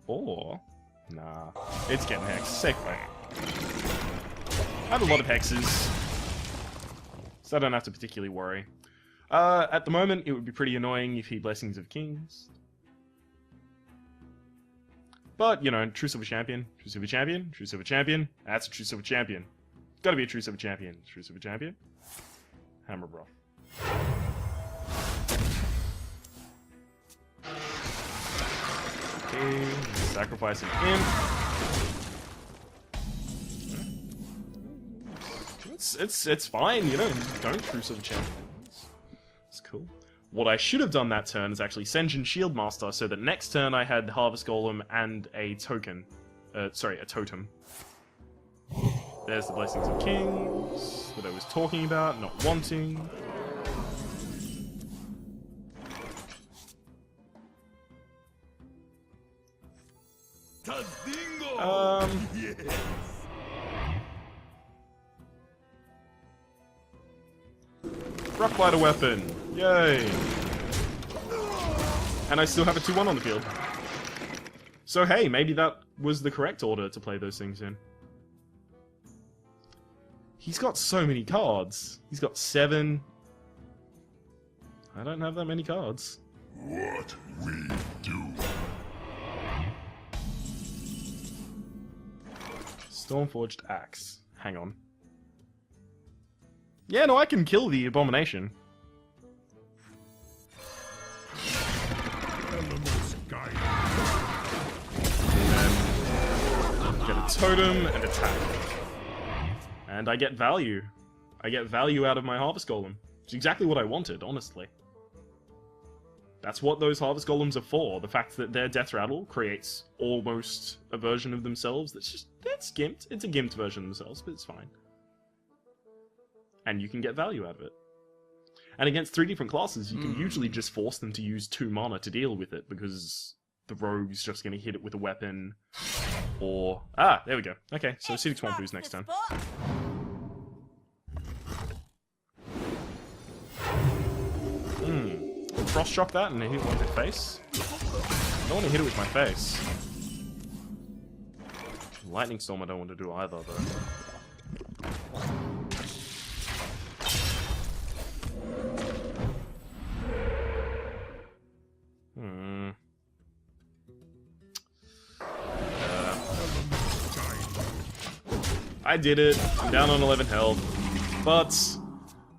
Or... nah. It's getting hexed. Safe play. I have a lot of hexes, so I don't have to particularly worry. At the moment, it would be pretty annoying if he Blessings of Kings. But, you know, True Silver Champion, True Silver Champion, True Silver Champion. That's a True Silver Champion. Gotta be a True Silver Champion. True Silver Champion. Hammer Broth. Okay, sacrifice an Imp. It's fine, you know, don't True Silver Champion. It's cool. What I should have done that turn is actually Sen'jin Shieldmaster, so that next turn I had Harvest Golem and a token. Sorry, a totem. There's the Blessings of Kings that I was talking about, not wanting. Yes. Rough Lighter Weapon! Yay! And I still have a 2-1 on the field. So hey, maybe that was the correct order to play those things in. He's got so many cards. He's got 7. I don't have that many cards. What we do. Stormforged Axe. Hang on. Yeah, no, I can kill the Abomination. Elements guide. And get a totem and attack. And I get value. I get value out of my Harvest Golem. It's exactly what I wanted, honestly. That's what those Harvest Golems are for. The fact that their Death Rattle creates almost a version of themselves that's gimped. It's a gimped version of themselves, but it's fine. And you can get value out of it. And against 3 different classes, you can usually just force them to use 2 mana to deal with it, because the rogue's just going to hit it with a weapon, or... ah, there we go. Okay, so Acidic Swamp Ooze next turn. Frost shock that and hit it with my face. I don't want to hit it with my face. Lightning Storm I don't want to do either, though. I did it. I'm down on 11 health. But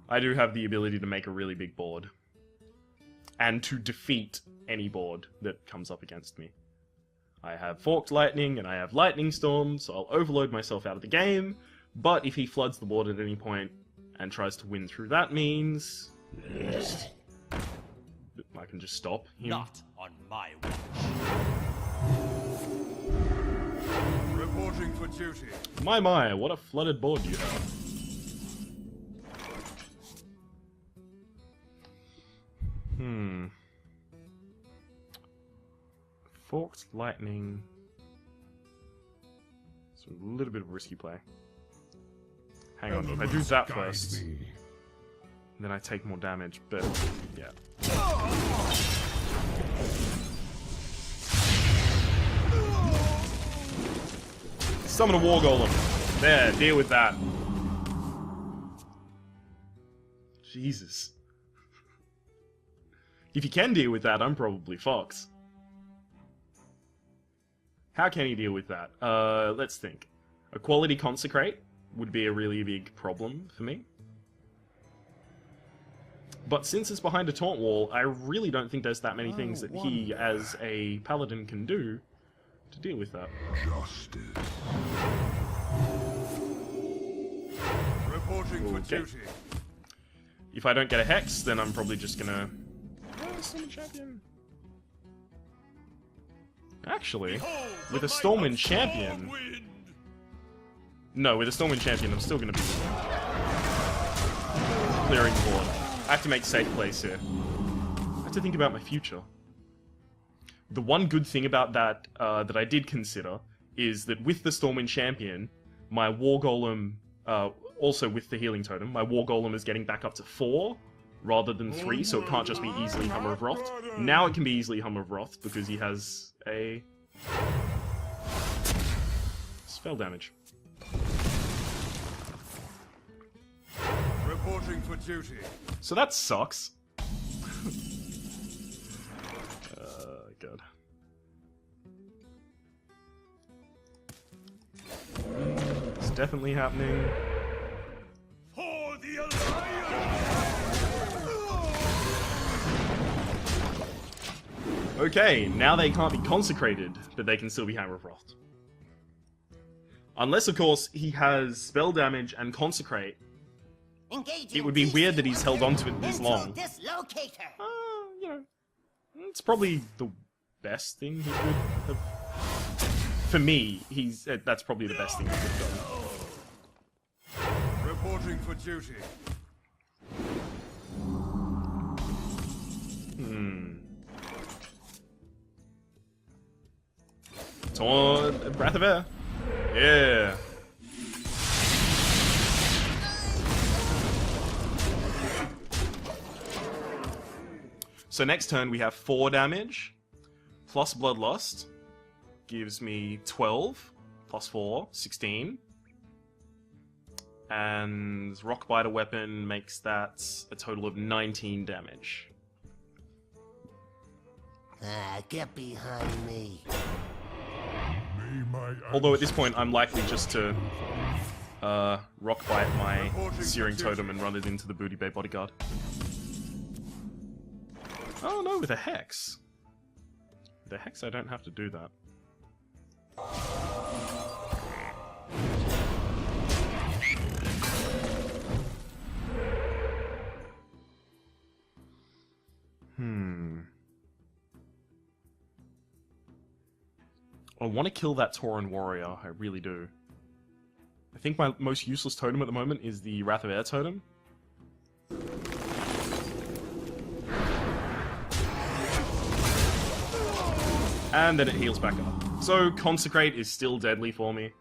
I do have the ability to make a really big board. And to defeat any board that comes up against me. I have Forked Lightning and I have Lightning Storm, so I'll overload myself out of the game. But if he floods the board at any point and tries to win through that means... I can just stop him. Not on my watch. Reporting for duty. My, what a flooded board you have. Forked Lightning. It's a little bit of a risky play. Hang on, if I do that first, then I take more damage, but yeah. Summon a War Golem. There, deal with that. Jesus. If you can deal with that, I'm probably Fox. How can he deal with that? Let's think. A quality Consecrate would be a really big problem for me. But since it's behind a Taunt Wall, I really don't think there's that many things that he, as a Paladin, can do to deal with that. Justice. Reporting for duty. If I don't get a Hex, then I'm probably just gonna... Stormwind Champion. Actually, with a Stormwind Champion... No, with a Stormwind Champion, I'm still gonna be clearing the board. I have to make safe plays here. I have to think about my future. The one good thing about that, that I did consider, is that with the Stormwind Champion, my War Golem, also with the Healing Totem, my War Golem is getting back up to 4, rather than 3, so it can't just be easily Hammer of Wrath. Now it can be easily Hammer of Wrath, because he has a... spell damage. Reporting for duty. So that sucks. God. It's definitely happening. For the Alliance! Okay, now they can't be consecrated, but they can still be Hammer of Wrath. Unless, of course, he has spell damage and consecrate. It would be weird that he's held on to it this long. You know, it's probably the best thing he could have... For me, that's probably the best thing he could have done. Reporting for duty. Breath of Air. Yeah. So next turn we have 4 damage, plus Bloodlust, gives me 12, plus 4, 16. And Rockbiter Weapon makes that a total of 19 damage. Get behind me. Although at this point I'm likely just to Rockbite my Searing Totem and run it into the Booty Bay Bodyguard. Oh no, with a Hex. With a Hex I don't have to do that. I want to kill that Tauren Warrior, I really do. I think my most useless totem at the moment is the Wrath of Air totem. And then it heals back up. So Consecrate is still deadly for me.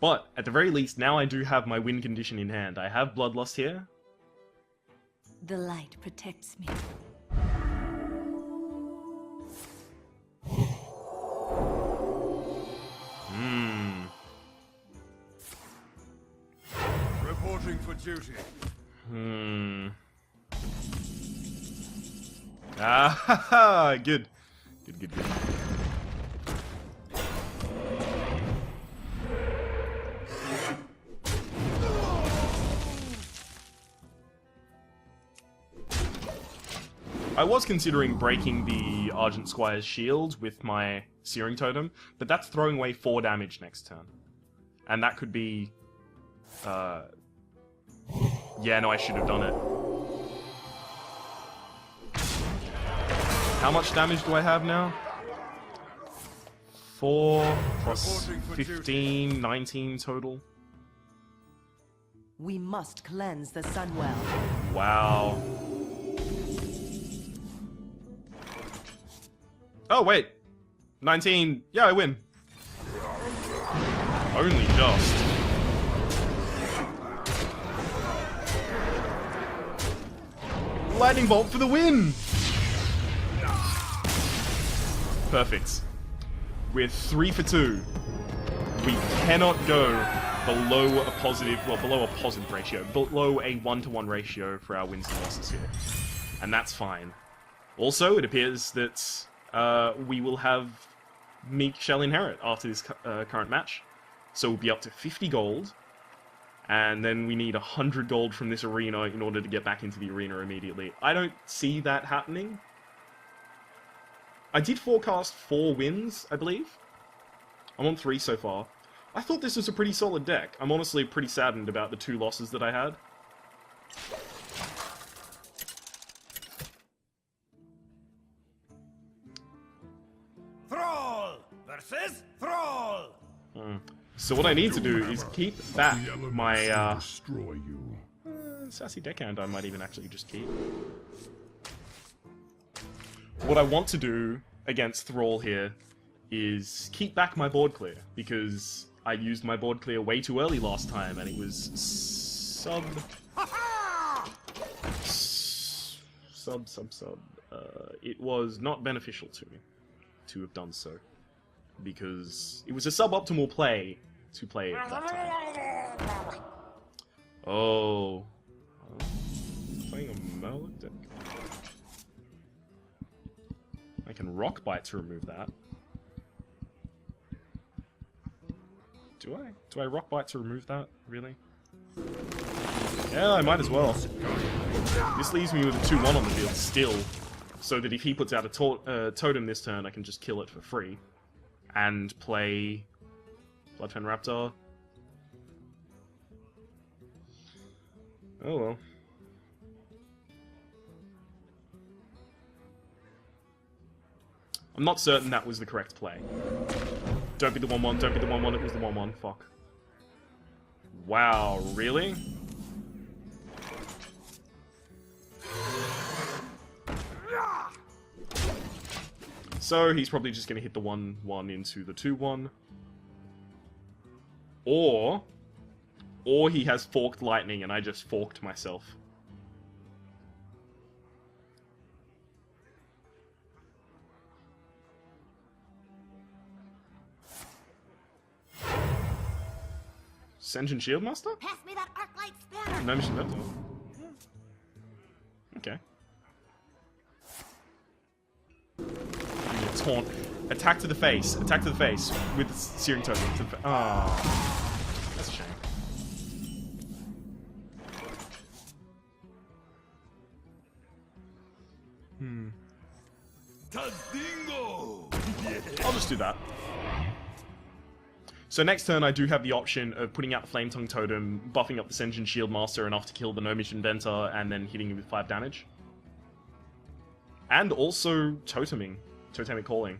But, at the very least, now I do have my win condition in hand. I have Bloodlust here. The light protects me. Reporting for duty. Ah, ha, ha, good. Good. I was considering breaking the Argent Squire's shield with my Searing Totem, but that's throwing away 4 damage next turn. And that could be... Yeah, no, I should have done it. How much damage do I have now? 4 plus 15, 19 total. We must cleanse the Sunwell. Wow. Oh, wait. 19. Yeah, I win. Only just. Lightning Bolt for the win! Perfect. We're 3 for 2. We cannot go below a positive, well, below a positive ratio, below a 1-to-1 ratio for our wins and losses here. And that's fine. Also, it appears that we will have Meek shall inherit after this current match. So we'll be up to 50 gold. And then we need 100 gold from this arena in order to get back into the arena immediately. I don't see that happening. I did forecast 4 wins, I believe. I'm on 3 so far. I thought this was a pretty solid deck. I'm honestly pretty saddened about the 2 losses that I had. Thrall versus Thrall. So what I need to do is keep back The elements my will destroy you. Sassy Deckhand I might even actually just keep. What I want to do against Thrall here is keep back my board clear, because I used my board clear way too early last time, and it was sub. It was not beneficial to me to have done so, because it was a suboptimal play to play it that time. Oh. Playing a Murloc deck. I can Rock Bite to remove that. Do I? Do I Rock Bite to remove that? Really? Yeah, I might as well. This leaves me with a 2-1 on the field still, so that if he puts out a totem this turn, I can just kill it for free. And play Bloodfen Raptor. Oh well. I'm not certain that was the correct play. Don't be the 1-1, don't be the 1-1, it was the 1-1, fuck. Wow, really? So he's probably just going to hit the 1-1 into the 2-1. Or he has Forked Lightning and I just forked myself. Sen'jin Shieldmaster? Pass me that arc light spanner. No mission left. Okay. Taunt. Attack to the face. Attack to the face with the Searing Totem. Oh, that's a shame. Tazdingo. I'll just do that. So next turn I do have the option of putting out the Flame Tongue Totem, buffing up the Sen'jin Shieldmaster enough to kill the Gnomish Inventor, and then hitting him with 5 damage. And also toteming. Totemic Calling.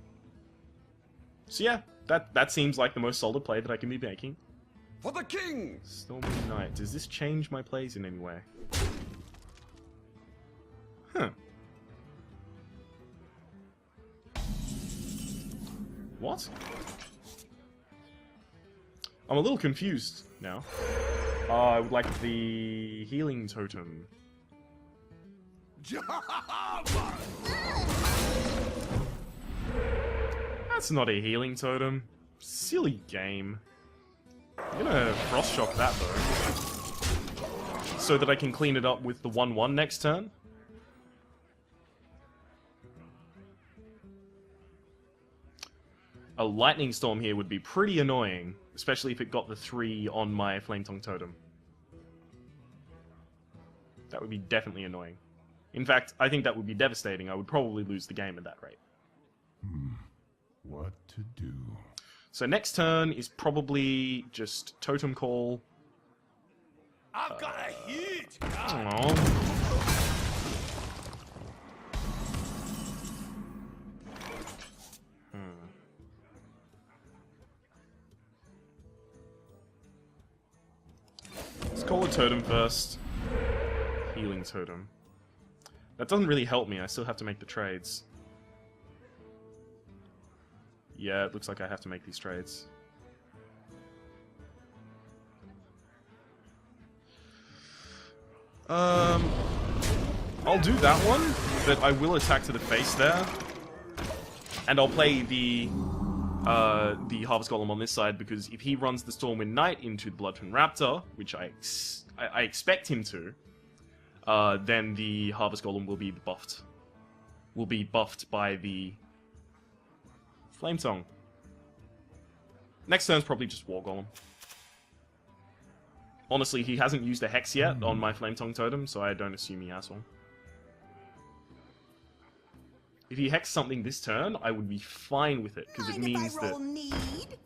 So yeah, that seems like the most solid play that I can be making. For the king. Stormy Knight. Does this change my plays in any way? Huh. What? I'm a little confused now. I would like the Healing Totem. That's not a Healing Totem. Silly game. I'm gonna Frost Shock that though. So that I can clean it up with the 1-1 next turn. A Lightning Storm here would be pretty annoying, especially if it got the 3 on my Flame Tongue Totem. That would be definitely annoying. In fact, I think that would be devastating. I would probably lose the game at that rate. What to do? So next turn is probably just Totem Call. I've got a huge gun. Aww. Let's call a Totem first. Healing Totem. That doesn't really help me. I still have to make the trades. Yeah, it looks like I have to make these trades. I'll do that one, but I will attack to the face there. And I'll play the Harvest Golem on this side, because if he runs the Stormwind Knight into the Bloodfen Raptor, which I expect him to, then the Harvest Golem will be buffed. Will be buffed by the Flame Tongue. Next turn's probably just War Golem. Honestly, he hasn't used a Hex yet on my Flame Tongue Totem, so I don't assume he has one. If he Hex something this turn, I would be fine with it, because it means that... Need?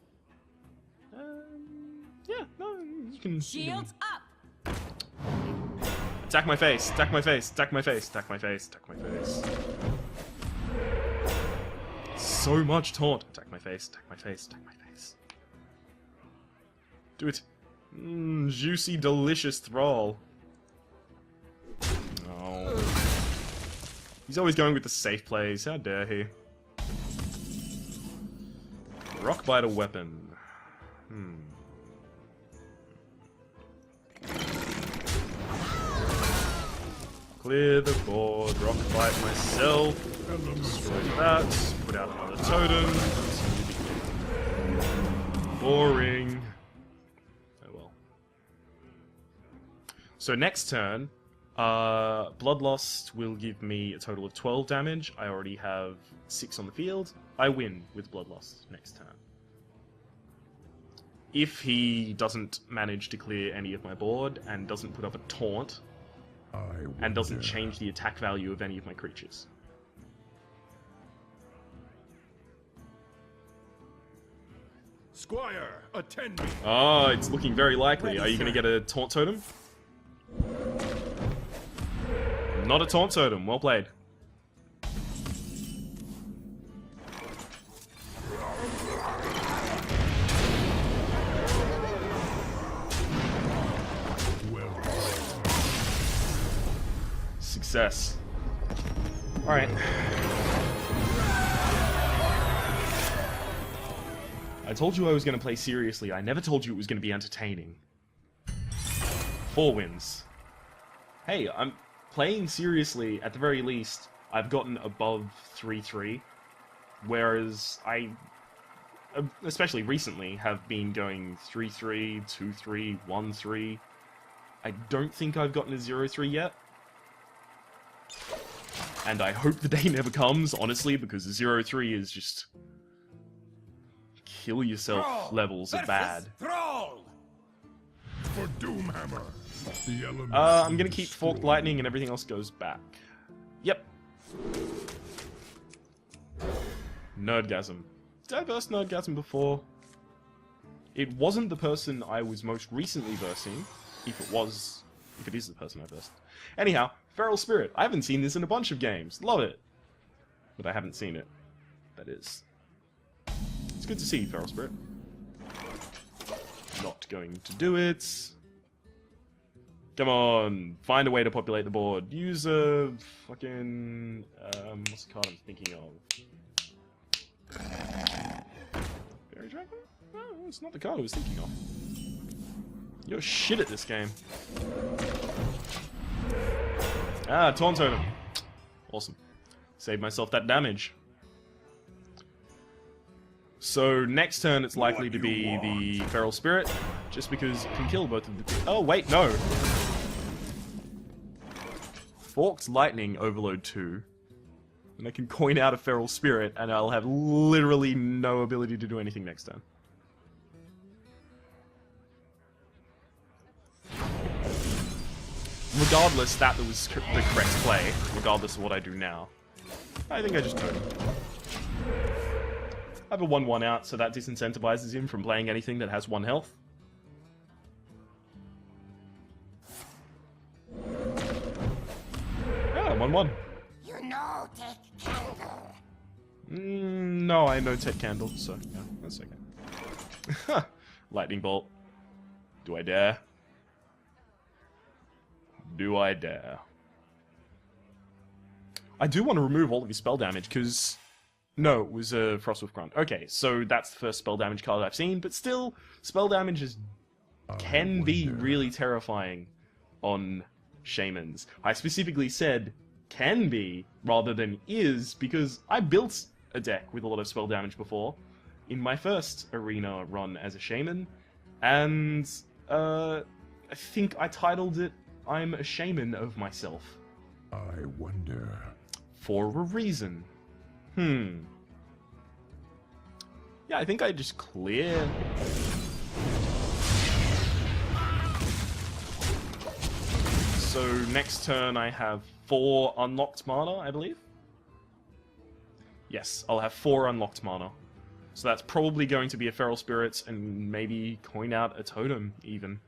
Yeah, no, you can... Shields up! Attack my face, attack my face, attack my face, attack my face, attack my face. So much taunt. Attack my face, attack my face, attack my face. Do it. Juicy, delicious thrall. Oh. He's always going with the safe plays. How dare he? Rockbiter weapon. Clear the board. Rockbite myself. Destroy that. Put out another totem. Boring. Oh well. So next turn, Bloodlust will give me a total of 12 damage. I already have 6 on the field. I win with Bloodlust next turn. If he doesn't manage to clear any of my board and doesn't put up a taunt, and doesn't change the attack value of any of my creatures. Squire, attend me. Oh, it's looking very likely. Are you going to get a taunt totem? Not a taunt totem. Well played. Success. Alright. I told you I was going to play seriously. I never told you it was going to be entertaining. 4 wins. Hey, I'm playing seriously. At the very least, I've gotten above 3-3. Whereas I, especially recently, have been going 3-3, 2-3, 1-3. I don't think I've gotten a 0-3 yet. And I hope the day never comes, honestly, because 0-3 is just... kill yourself levels of bad. Thrall! For Doomhammer, the element. I'm gonna keep Forked Lightning and everything else goes back. Yep. Nerdgasm. Did I verse Nerdgasm before? It wasn't the person I was most recently versing. If it is the person I versed. Anyhow, Feral Spirit. I haven't seen this in a bunch of games. Love it. But I haven't seen it. That is. It's good to see, Feral Spirit. Not going to do it. Come on. Find a way to populate the board. Use a fucking... what's the card I'm thinking of? Fairy Dragon? No, it's not the card I was thinking of. You're shit at this game. Ah, Taunt Totem. Awesome. Saved myself that damage. So next turn it's likely to be the Feral Spirit, just because it can kill both of the... Oh, wait, no! Forked Lightning Overload 2. And I can coin out a Feral Spirit, and I'll have literally no ability to do anything next turn. Regardless, that was the correct play, regardless of what I do now. I think I just totem. I have a 1-1 out, so that disincentivizes him from playing anything that has 1 health. Yeah, 1-1. You know, take candle. No, I know Tet Candle, so yeah, that's okay. Lightning Bolt. Do I dare? Do I dare? I do want to remove all of his spell damage, because... No, it was a Frostwolf Grunt. Okay, so that's the first spell damage card I've seen, but still, spell damage can be really terrifying on Shamans. I specifically said can be, rather than is, because I built a deck with a lot of spell damage before, in my first arena run as a Shaman, and I think I titled it, I'm a Shaman of myself. I wonder. For a reason. Yeah, I think I just clear. So next turn I have 4 unlocked mana, I believe. Yes, I'll have 4 unlocked mana. So that's probably going to be a Feral Spirits and maybe coin out a Totem, even.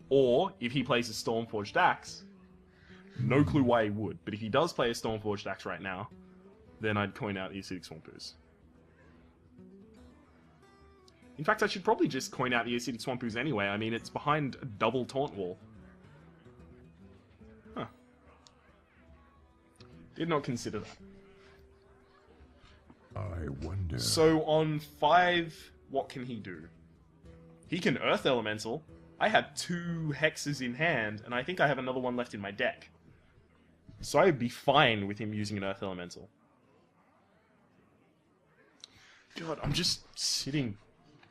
Or, if he plays a Stormforged Axe, no clue why he would, but if he does play a Stormforged Axe right now, then I'd coin out the Acidic Swamp Ooze. In fact, I should probably just coin out the Acidic Swamp Ooze anyway. I mean, it's behind a double Taunt Wall. Huh. Did not consider that. I wonder. So on 5, what can he do? He can Earth Elemental. I have 2 hexes in hand, and I think I have another one left in my deck. So I'd be fine with him using an Earth Elemental. God, I'm just sitting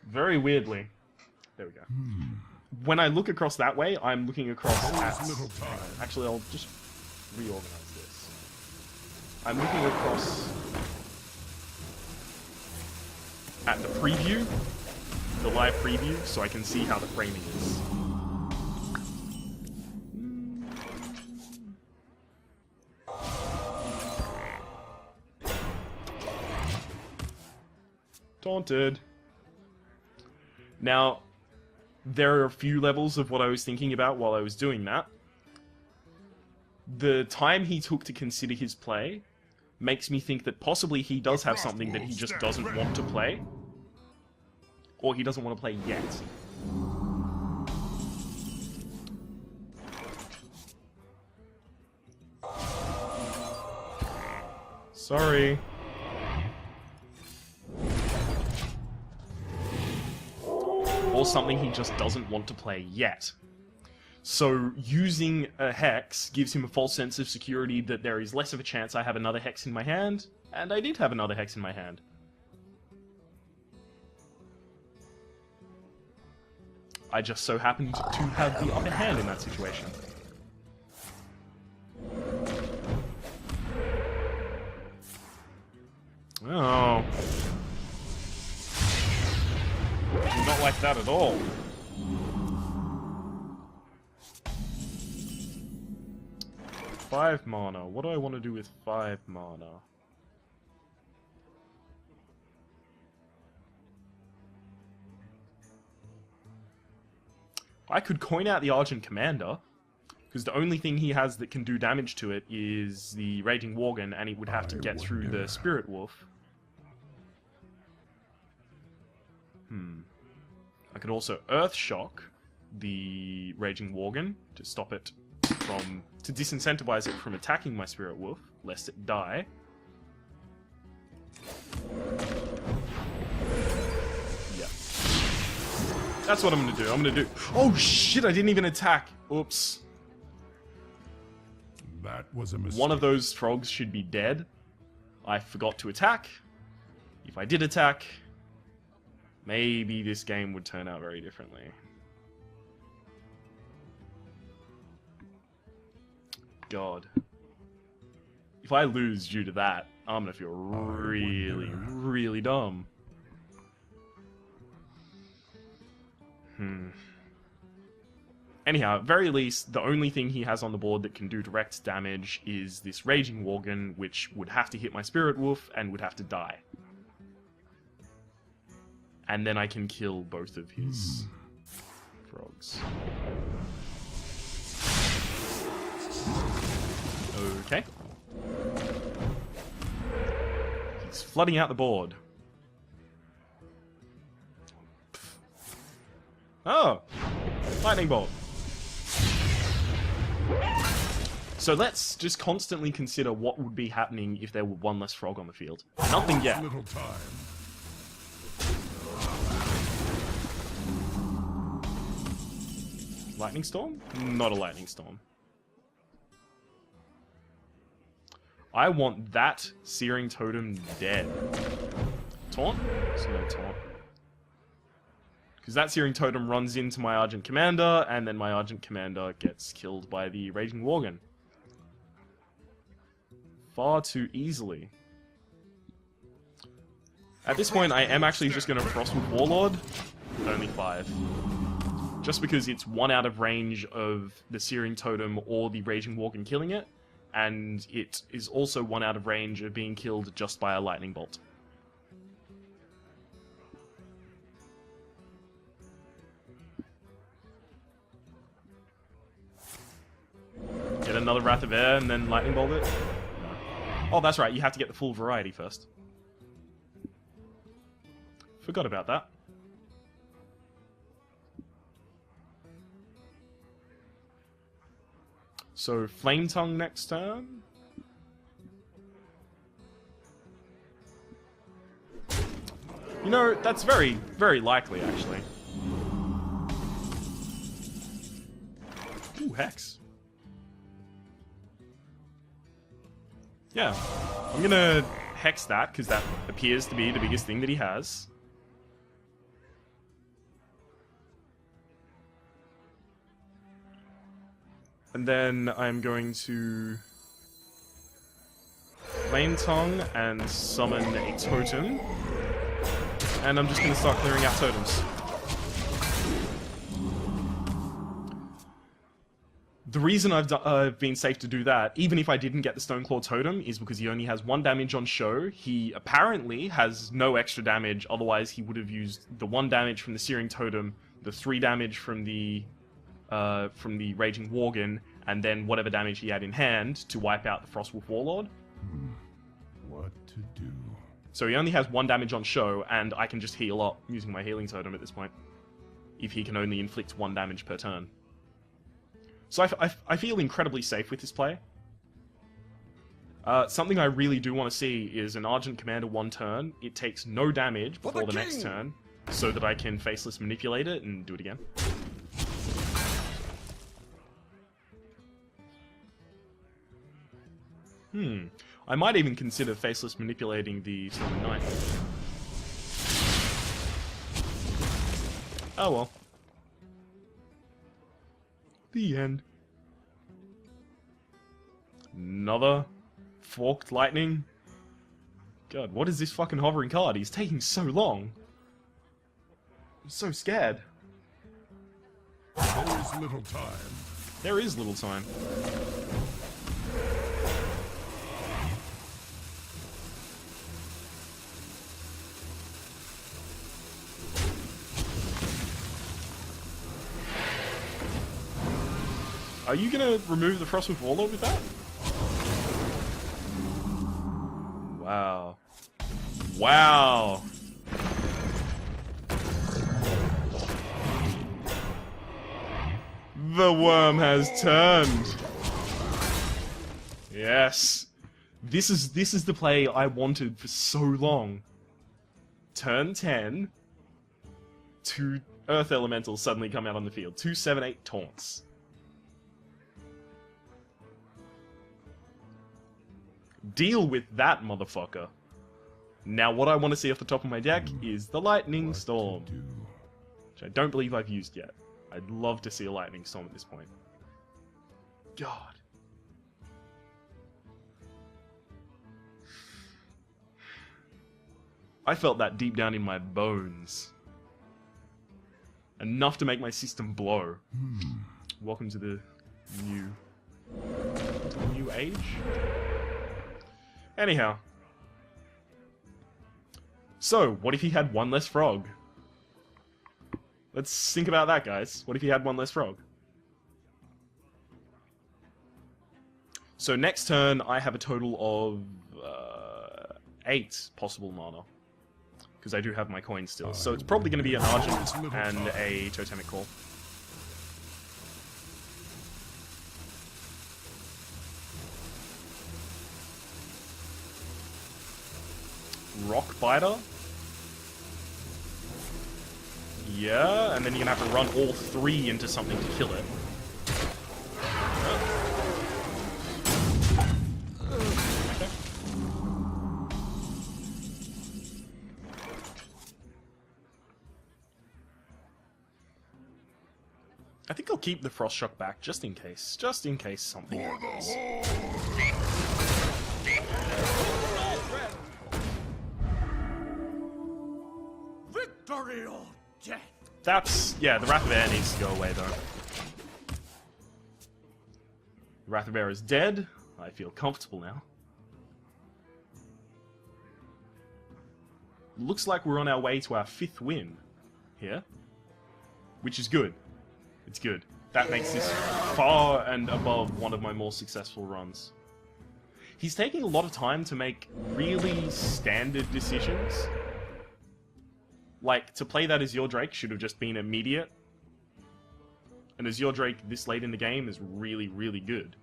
very weirdly. There we go. When I look across that way, I'm looking across at... Actually, I'll just reorganize this. I'm looking across at the preview, the live preview, so I can see how the framing is. Taunted. Now, there are a few levels of what I was thinking about while I was doing that. The time he took to consider his play makes me think that possibly he does have something that he just doesn't want to play. Or he doesn't want to play yet. Sorry. Or something he just doesn't want to play yet. So using a hex gives him a false sense of security that there is less of a chance I have another hex in my hand, and I did have another hex in my hand. I just so happened to have the upper hand in that situation. Oh. Not like that at all. Five mana. What do I want to do with 5 mana? I could coin out the Argent Commander, because the only thing he has that can do damage to it is the Raging Worgen, and he would have to get through the Spirit Wolf. I could also Earth Shock the Raging Worgen to stop it from... to disincentivize it from attacking my Spirit Wolf, lest it die. Yeah. That's what I'm gonna do. I'm gonna do... Oh shit, I didn't even attack! Oops. That was a mistake. One of those frogs should be dead. I forgot to attack. If I did attack, maybe this game would turn out very differently. God. If I lose due to that, I'm gonna feel really, really dumb. Anyhow, at very least, the only thing he has on the board that can do direct damage is this Raging Worgen, which would have to hit my Spirit Wolf and would have to die. And then I can kill both of his frogs. Okay. He's flooding out the board. Oh! Lightning Bolt. So let's just constantly consider what would be happening if there were one less frog on the field. Nothing yet. Little time. Lightning Storm? Not a Lightning Storm. I want that Searing Totem dead. Taunt? There's no taunt. Because that Searing Totem runs into my Argent Commander, and then my Argent Commander gets killed by the Raging Worgen. far too easily. At this point, I am actually just going to Frostwood Warlord with only 5. Just because it's 1 out of range of the Searing Totem or the Raging Walk and killing it, and it is also 1 out of range of being killed just by a Lightning Bolt. Get another Wrath of Air and then Lightning Bolt it? No. Oh, that's right, you have to get the full variety first. Forgot about that. So, Flame Tongue next turn? You know, that's very, very likely, actually. Ooh, Hex. Yeah, I'm gonna Hex that, because that appears to be the biggest thing that he has. And then I'm going to Flame Tongue and summon a totem. And I'm just going to start clearing out totems. The reason I've been safe to do that, even if I didn't get the Stoneclaw totem, is because he only has 1 damage on show. He apparently has no extra damage, otherwise he would have used the 1 damage from the Searing Totem, the 3 damage from the Raging Worgen, and then whatever damage he had in hand to wipe out the Frostwolf Warlord. What to do? So he only has 1 damage on show, and I can just heal up using my healing totem at this point, if he can only inflict 1 damage per turn. So I feel incredibly safe with this play. Something I really do want to see is an Argent Commander 1 turn. It takes no damage before the next turn, so that I can Faceless Manipulate it and do it again. I might even consider Faceless Manipulating the Storming Knight. Oh well. The end. Another Forked Lightning. God, what is this fucking hovering card? He's taking so long. I'm so scared. There is little time. There is little time. Are you gonna remove the Frostwolf Warlord with that? Wow. Wow! The worm has turned! Yes! This is the play I wanted for so long. Turn 10, 2 Earth Elementals suddenly come out on the field. 2 7/8 taunts. Deal with that, motherfucker. Now, what I want to see off the top of my deck is the Lightning Storm, which I don't believe I've used yet. I'd love to see a Lightning Storm at this point. God. I felt that deep down in my bones. Enough to make my system blow. Welcome to the new age? Anyhow. So, what if he had 1 less frog? Let's think about that, guys. What if he had 1 less frog? So next turn, I have a total of 8 possible mana. Because I do have my coins still. So it's probably going to be an Argent and a Totemic Call. Rock Biter. Yeah, and then you're gonna have to run all 3 into something to kill it. Okay. I think I'll keep the Frost Shock back just in case. Just in case something happens. fury or death. That's... yeah, the Wrath of Air needs to go away, though. The Wrath of Air is dead. I feel comfortable now. Looks like we're on our way to our 5th win here. Which is good. It's good. That makes this far and above one of my more successful runs. He's taking a lot of time to make really standard decisions. Like, to play that Azure Drake should have just been immediate. And Azure Drake this late in the game is really, really good.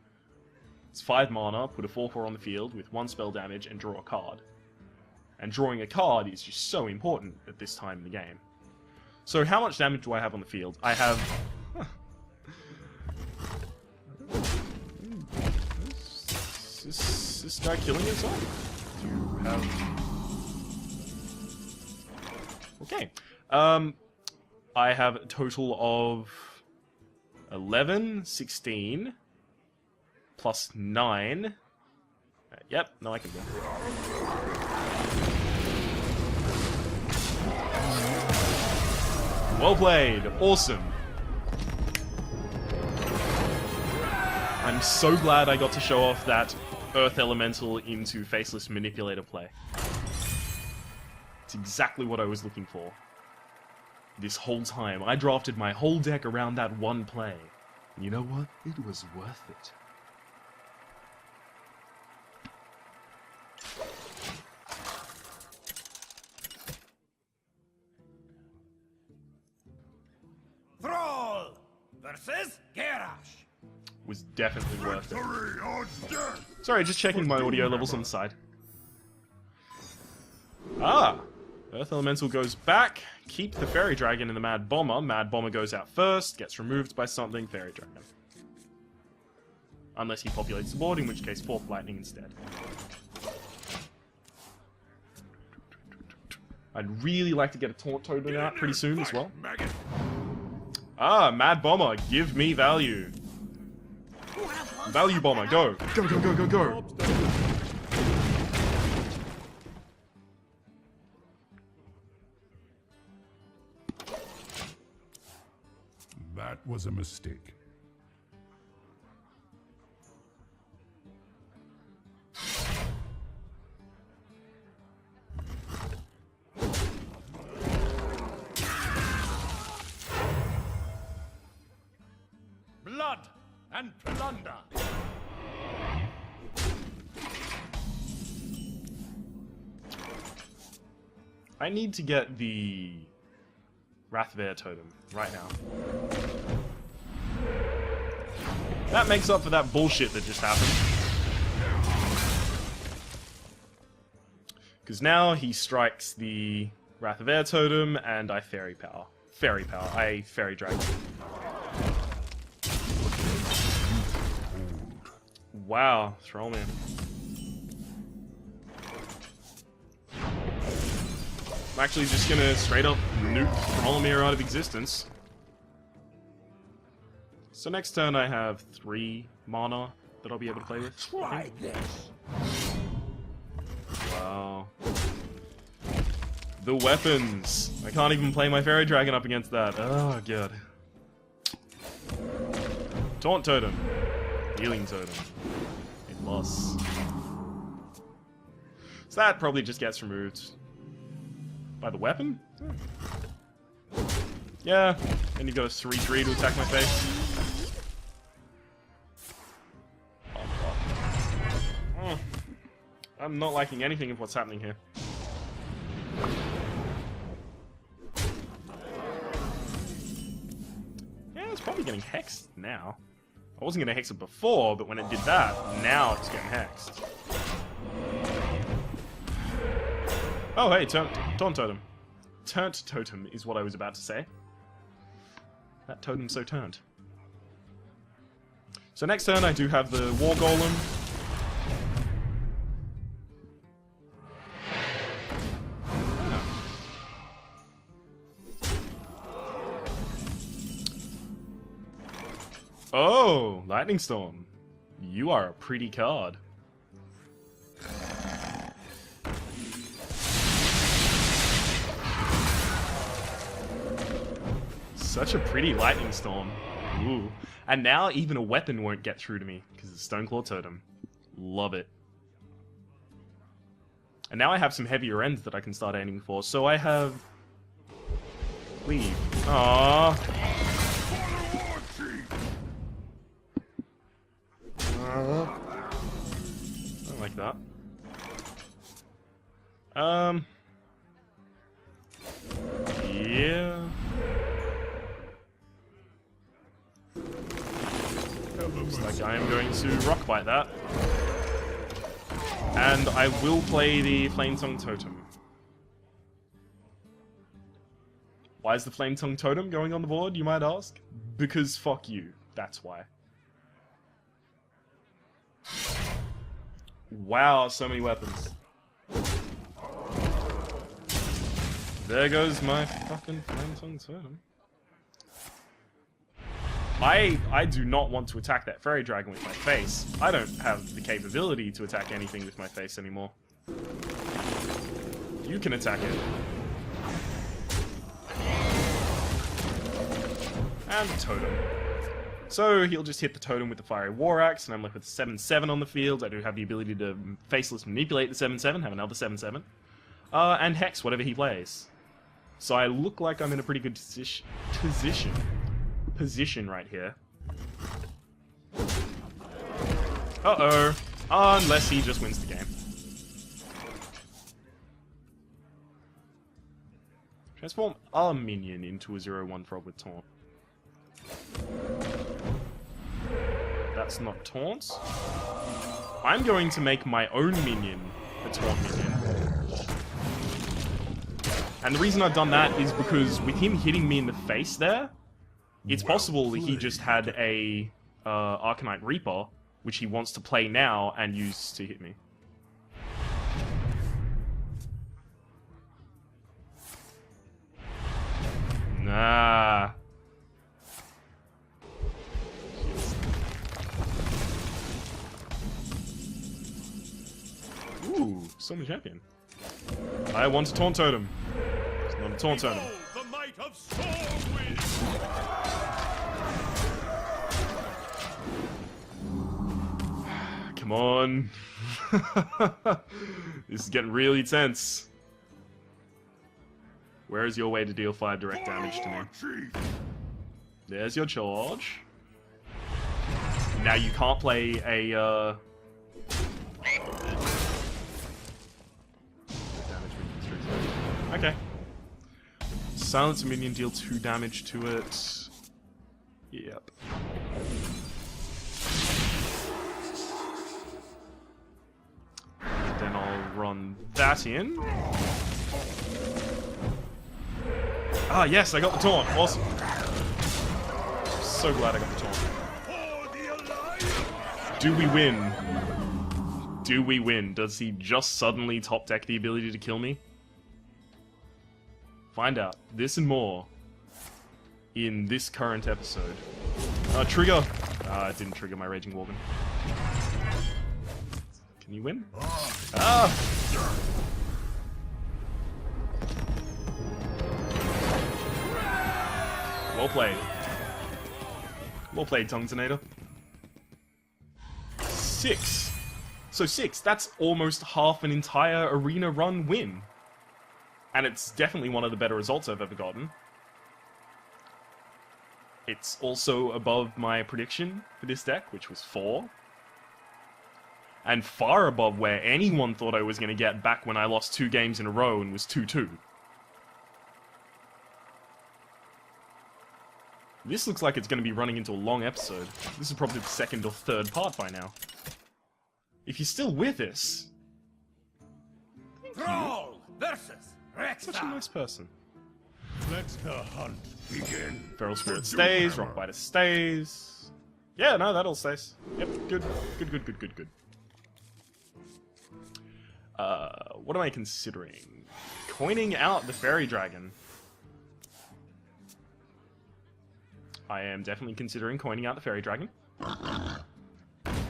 It's 5 mana, put a 4/4 on the field with 1 spell damage and draw a card. And drawing a card is just so important at this time in the game. So how much damage do I have on the field? I have... Is this guy killing himself? Do you have... Okay. I have a total of 11, 16, plus 9. Yep, no, I can do it. Well played. Awesome. I'm so glad I got to show off that Earth Elemental into Faceless Manipulator play. It's exactly what I was looking for. This whole time, I drafted my whole deck around that one play. And you know what? It was worth it. Thrall versus Garrosh. Was definitely worth it. Victory or death! Sorry, just checking my audio levels on the side. Ah! Earth Elemental goes back. Keep the Fairy Dragon and the Mad Bomber. Mad Bomber goes out first, gets removed by something, Fairy Dragon. Unless he populates the board, in which case 4th Lightning instead. I'd really like to get a Taunt Totem out pretty soon as well. Ah, Mad Bomber, give me value. Value Bomber, go! Go, go, go, go, go! That was a mistake. Blood and plunder. I need to get the Wrath of Air Totem right now. That makes up for that bullshit that just happened. Because now he strikes the Wrath of Air Totem and I Fairy Power. Fairy Power. I Fairy Dragon. Wow, Trollman. I'm actually just gonna straight up nuke Trollmere out of existence. So next turn I have 3 mana that I'll be able to play with. Try this. Wow. The weapons! I can't even play my Fairy Dragon up against that. Oh, god. Taunt Totem. Healing Totem. A loss. So that probably just gets removed. By the weapon? Yeah, and you've got a 3/3 to attack my face. Oh, I'm not liking anything of what's happening here. Yeah, it's probably getting hexed now. I wasn't going to hex it before, but when it did that, now it's getting hexed. Oh, hey, Taunt Totem. Turnt Totem is what I was about to say. That totem's so turned. So next turn I do have the War Golem. Oh, Lightning Storm. You are a pretty card. Such a pretty lightning storm. Ooh. And now even a weapon won't get through to me, because it's Stoneclaw Totem. Love it. And now I have some heavier ends that I can start aiming for. So I have... Leave. Aww. I don't like that. Yeah. Looks like I am going to rock bite that. And I will play the Flame Tongue Totem. Why is the Flame Tongue Totem going on the board, you might ask? Because fuck you. That's why. Wow, so many weapons. There goes my fucking Flame Tongue Totem. I do not want to attack that fairy dragon with my face. I don't have the capability to attack anything with my face anymore. You can attack it. And the totem. So he'll just hit the totem with the Fiery War Axe, and I'm left with 7/7 on the field. I do have the ability to faceless manipulate the 7/7, have another 7/7. And Hex, whatever he plays. So I look like I'm in a pretty good position right here. Uh-oh. Unless he just wins the game. Transform a minion into a 0/1 frog with taunt. That's not taunt. I'm going to make my own minion a taunt minion. And the reason I've done that is because with him hitting me in the face there, it's possible that he just had a Arcanite Reaper, which he wants to play now and use to hit me. Nah. Ooh, Summon Champion. I want a Taunt Totem. It's not a Taunt Totem. The might of Stormwind! Come on. This is getting really tense. Where is your way to deal 5 direct damage to me? There's your charge. Now you can't play a, Okay. Silence a minion, deal 2 damage to it. Yep. Then I'll run that in. Ah, yes, I got the taunt. Awesome. So glad I got the taunt. Do we win? Do we win? Does he just suddenly top deck the ability to kill me? Find out. This and more in this current episode. Trigger! It didn't trigger my Raging Worgen. Can you win? Ah! Well played. Well played, Tonguesonator. 6. So 6, that's almost half an entire arena run win. And it's definitely one of the better results I've ever gotten. It's also above my prediction for this deck, which was 4. And far above where anyone thought I was going to get back when I lost 2 games in a row and was 2-2. This looks like it's going to be running into a long episode. This is probably the 2nd or 3rd part by now. If you're still with us... Thank you. Versus Such a nice person. Let the hunt begin. Feral Spirit stays, Rockbiter stays. Yeah, no, that all stays. Yep, good. Good. What am I considering? Coining out the Fairy Dragon. I am definitely considering coining out the Fairy Dragon. Oh,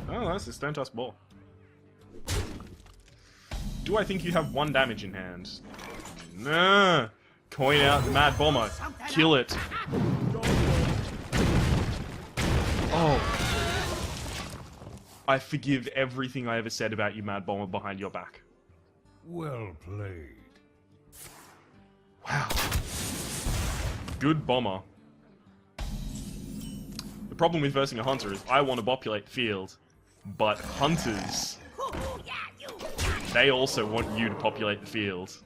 that's a Stone Tusk Ball. Do I think you have 1 damage in hand? Nah. Coin out the Mad Bomber. Kill it. Oh. I forgive everything I ever said about you, Mad Bomber, behind your back. Well played. Wow. Good bomber. The problem with versing a hunter is I want to populate the field, but hunters, they also want you to populate the field.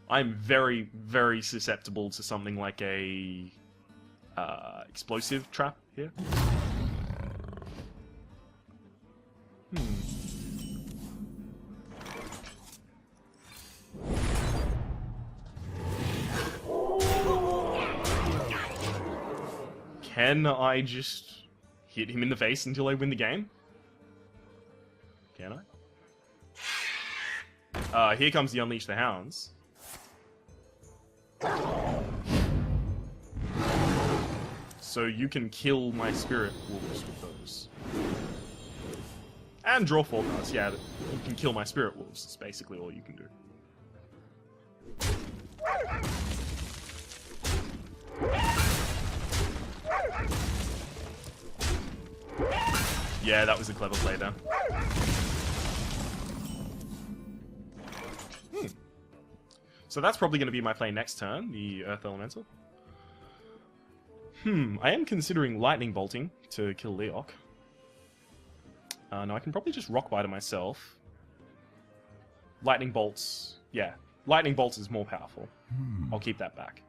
I'm very, very susceptible to something like a explosive trap here. Can I just hit him in the face until I win the game? Can I? Here comes the Unleash the Hounds. So you can kill my Spirit Wolves with those. And draw 4 cards, yeah. You can kill my Spirit Wolves, it's basically all you can do. Yeah, that was a clever play there. So that's probably going to be my play next turn, the Earth Elemental. I am considering Lightning Bolting to kill Leok. No, I can probably just Rock Biter myself. Lightning Bolts, yeah. Lightning Bolts is more powerful. I'll keep that back.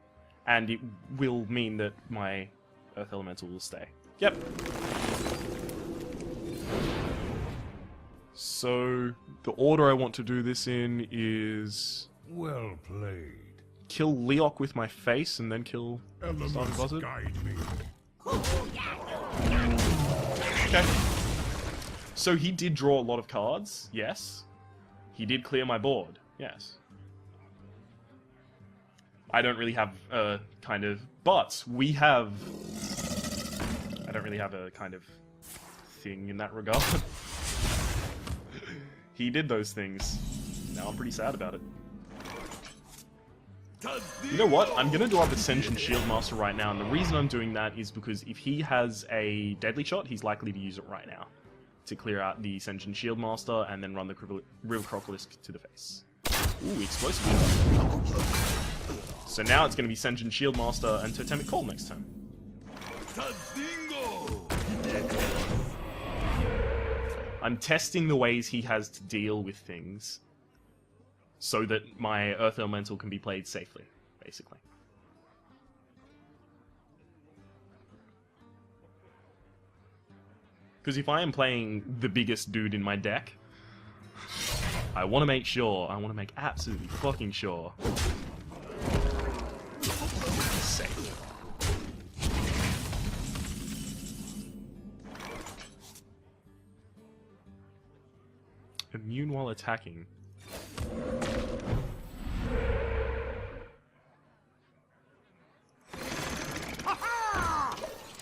And it will mean that my Earth Elemental will stay. Yep. So, the order I want to do this in is... Well played. Kill Leok with my face and then kill Starving Buzzard. Guide me. Okay. So he did draw a lot of cards, yes. He did clear my board, yes. I don't really have a kind of... But we have... I don't really have a kind of thing in that regard. He did those things. Now I'm pretty sad about it. You know what? I'm gonna do up Ascension Shieldmaster right now, and the reason I'm doing that is because if he has a Deadly Shot, he's likely to use it right now to clear out the Ascension Shieldmaster and then run the River Crocolisk to the face. Ooh, Explosive. So now it's gonna be Ascension Shieldmaster and Totemic Call next turn. I'm testing the ways he has to deal with things so that my Earth Elemental can be played safely, basically. Because if I am playing the biggest dude in my deck, I want to make sure, I want to make absolutely fucking sure. Safe. Immune while attacking.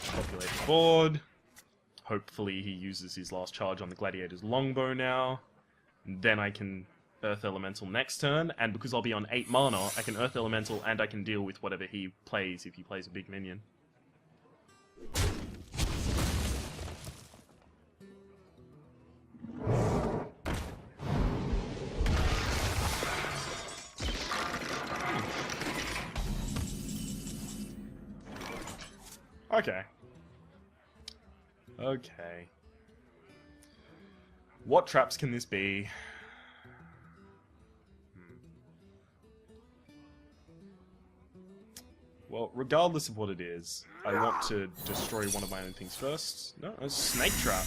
Populate the board. Hopefully he uses his last charge on the Gladiator's Longbow now. Then I can Earth Elemental next turn, and because I'll be on 8 mana, I can Earth Elemental and I can deal with whatever he plays if he plays a big minion. Okay. Okay. What traps can this be? Well, regardless of what it is, I want to destroy one of my own things first. No, a snake trap.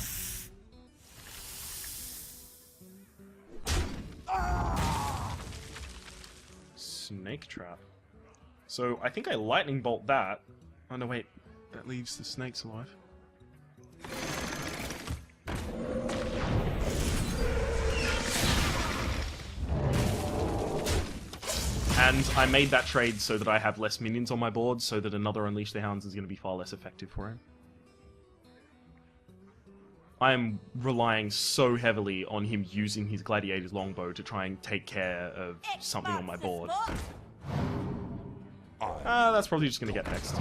Snake trap. So, I think I lightning bolt that. Oh no, wait. That leaves the snakes alive. And I made that trade so that I have less minions on my board, so that another Unleash the Hounds is going to be far less effective for him. I am relying so heavily on him using his Gladiator's Longbow to try and take care of something on my board. That's probably just going to get hexed.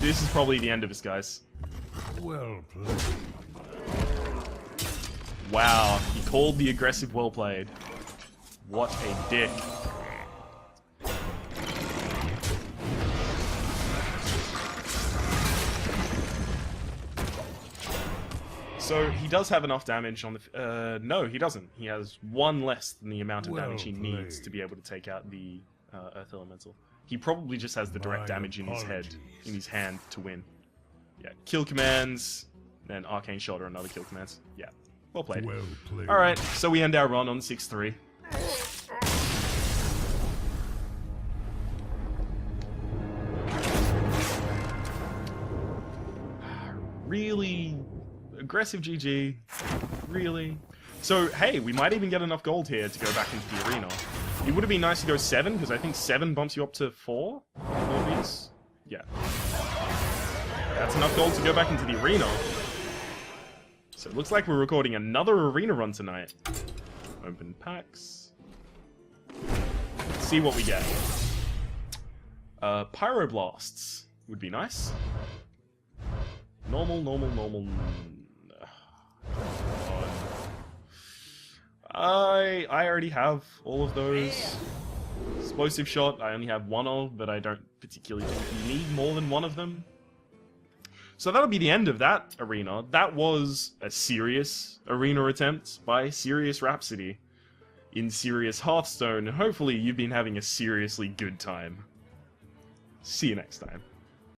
This is probably the end of us, guys. Well played. Wow, he called the aggressive well played. What a dick. So he does have enough damage on the... no, he doesn't. He has one less than the amount of damage he needs to be able to take out the Earth Elemental. He probably just has the direct damage in his head, in his hand to win. Yeah, kill commands, then Arcane Shot or another kill commands. Yeah, well played. Well played. Alright, so we end our run on 6-3. Really aggressive GG. Really? So, hey, we might even get enough gold here to go back into the arena. It would have been nice to go 7, because I think 7 bumps you up to 4. 4 beats? Yeah. That's enough gold to go back into the arena. So it looks like we're recording another arena run tonight. Open packs. Let's see what we get. Pyroblasts would be nice. Normal. I already have all of those. Explosive Shot, I only have one of, but I don't particularly think you need more than one of them. So that'll be the end of that arena. That was a serious arena attempt by Serious Rhapsody in Serious Hearthstone. Hopefully you've been having a seriously good time. See you next time.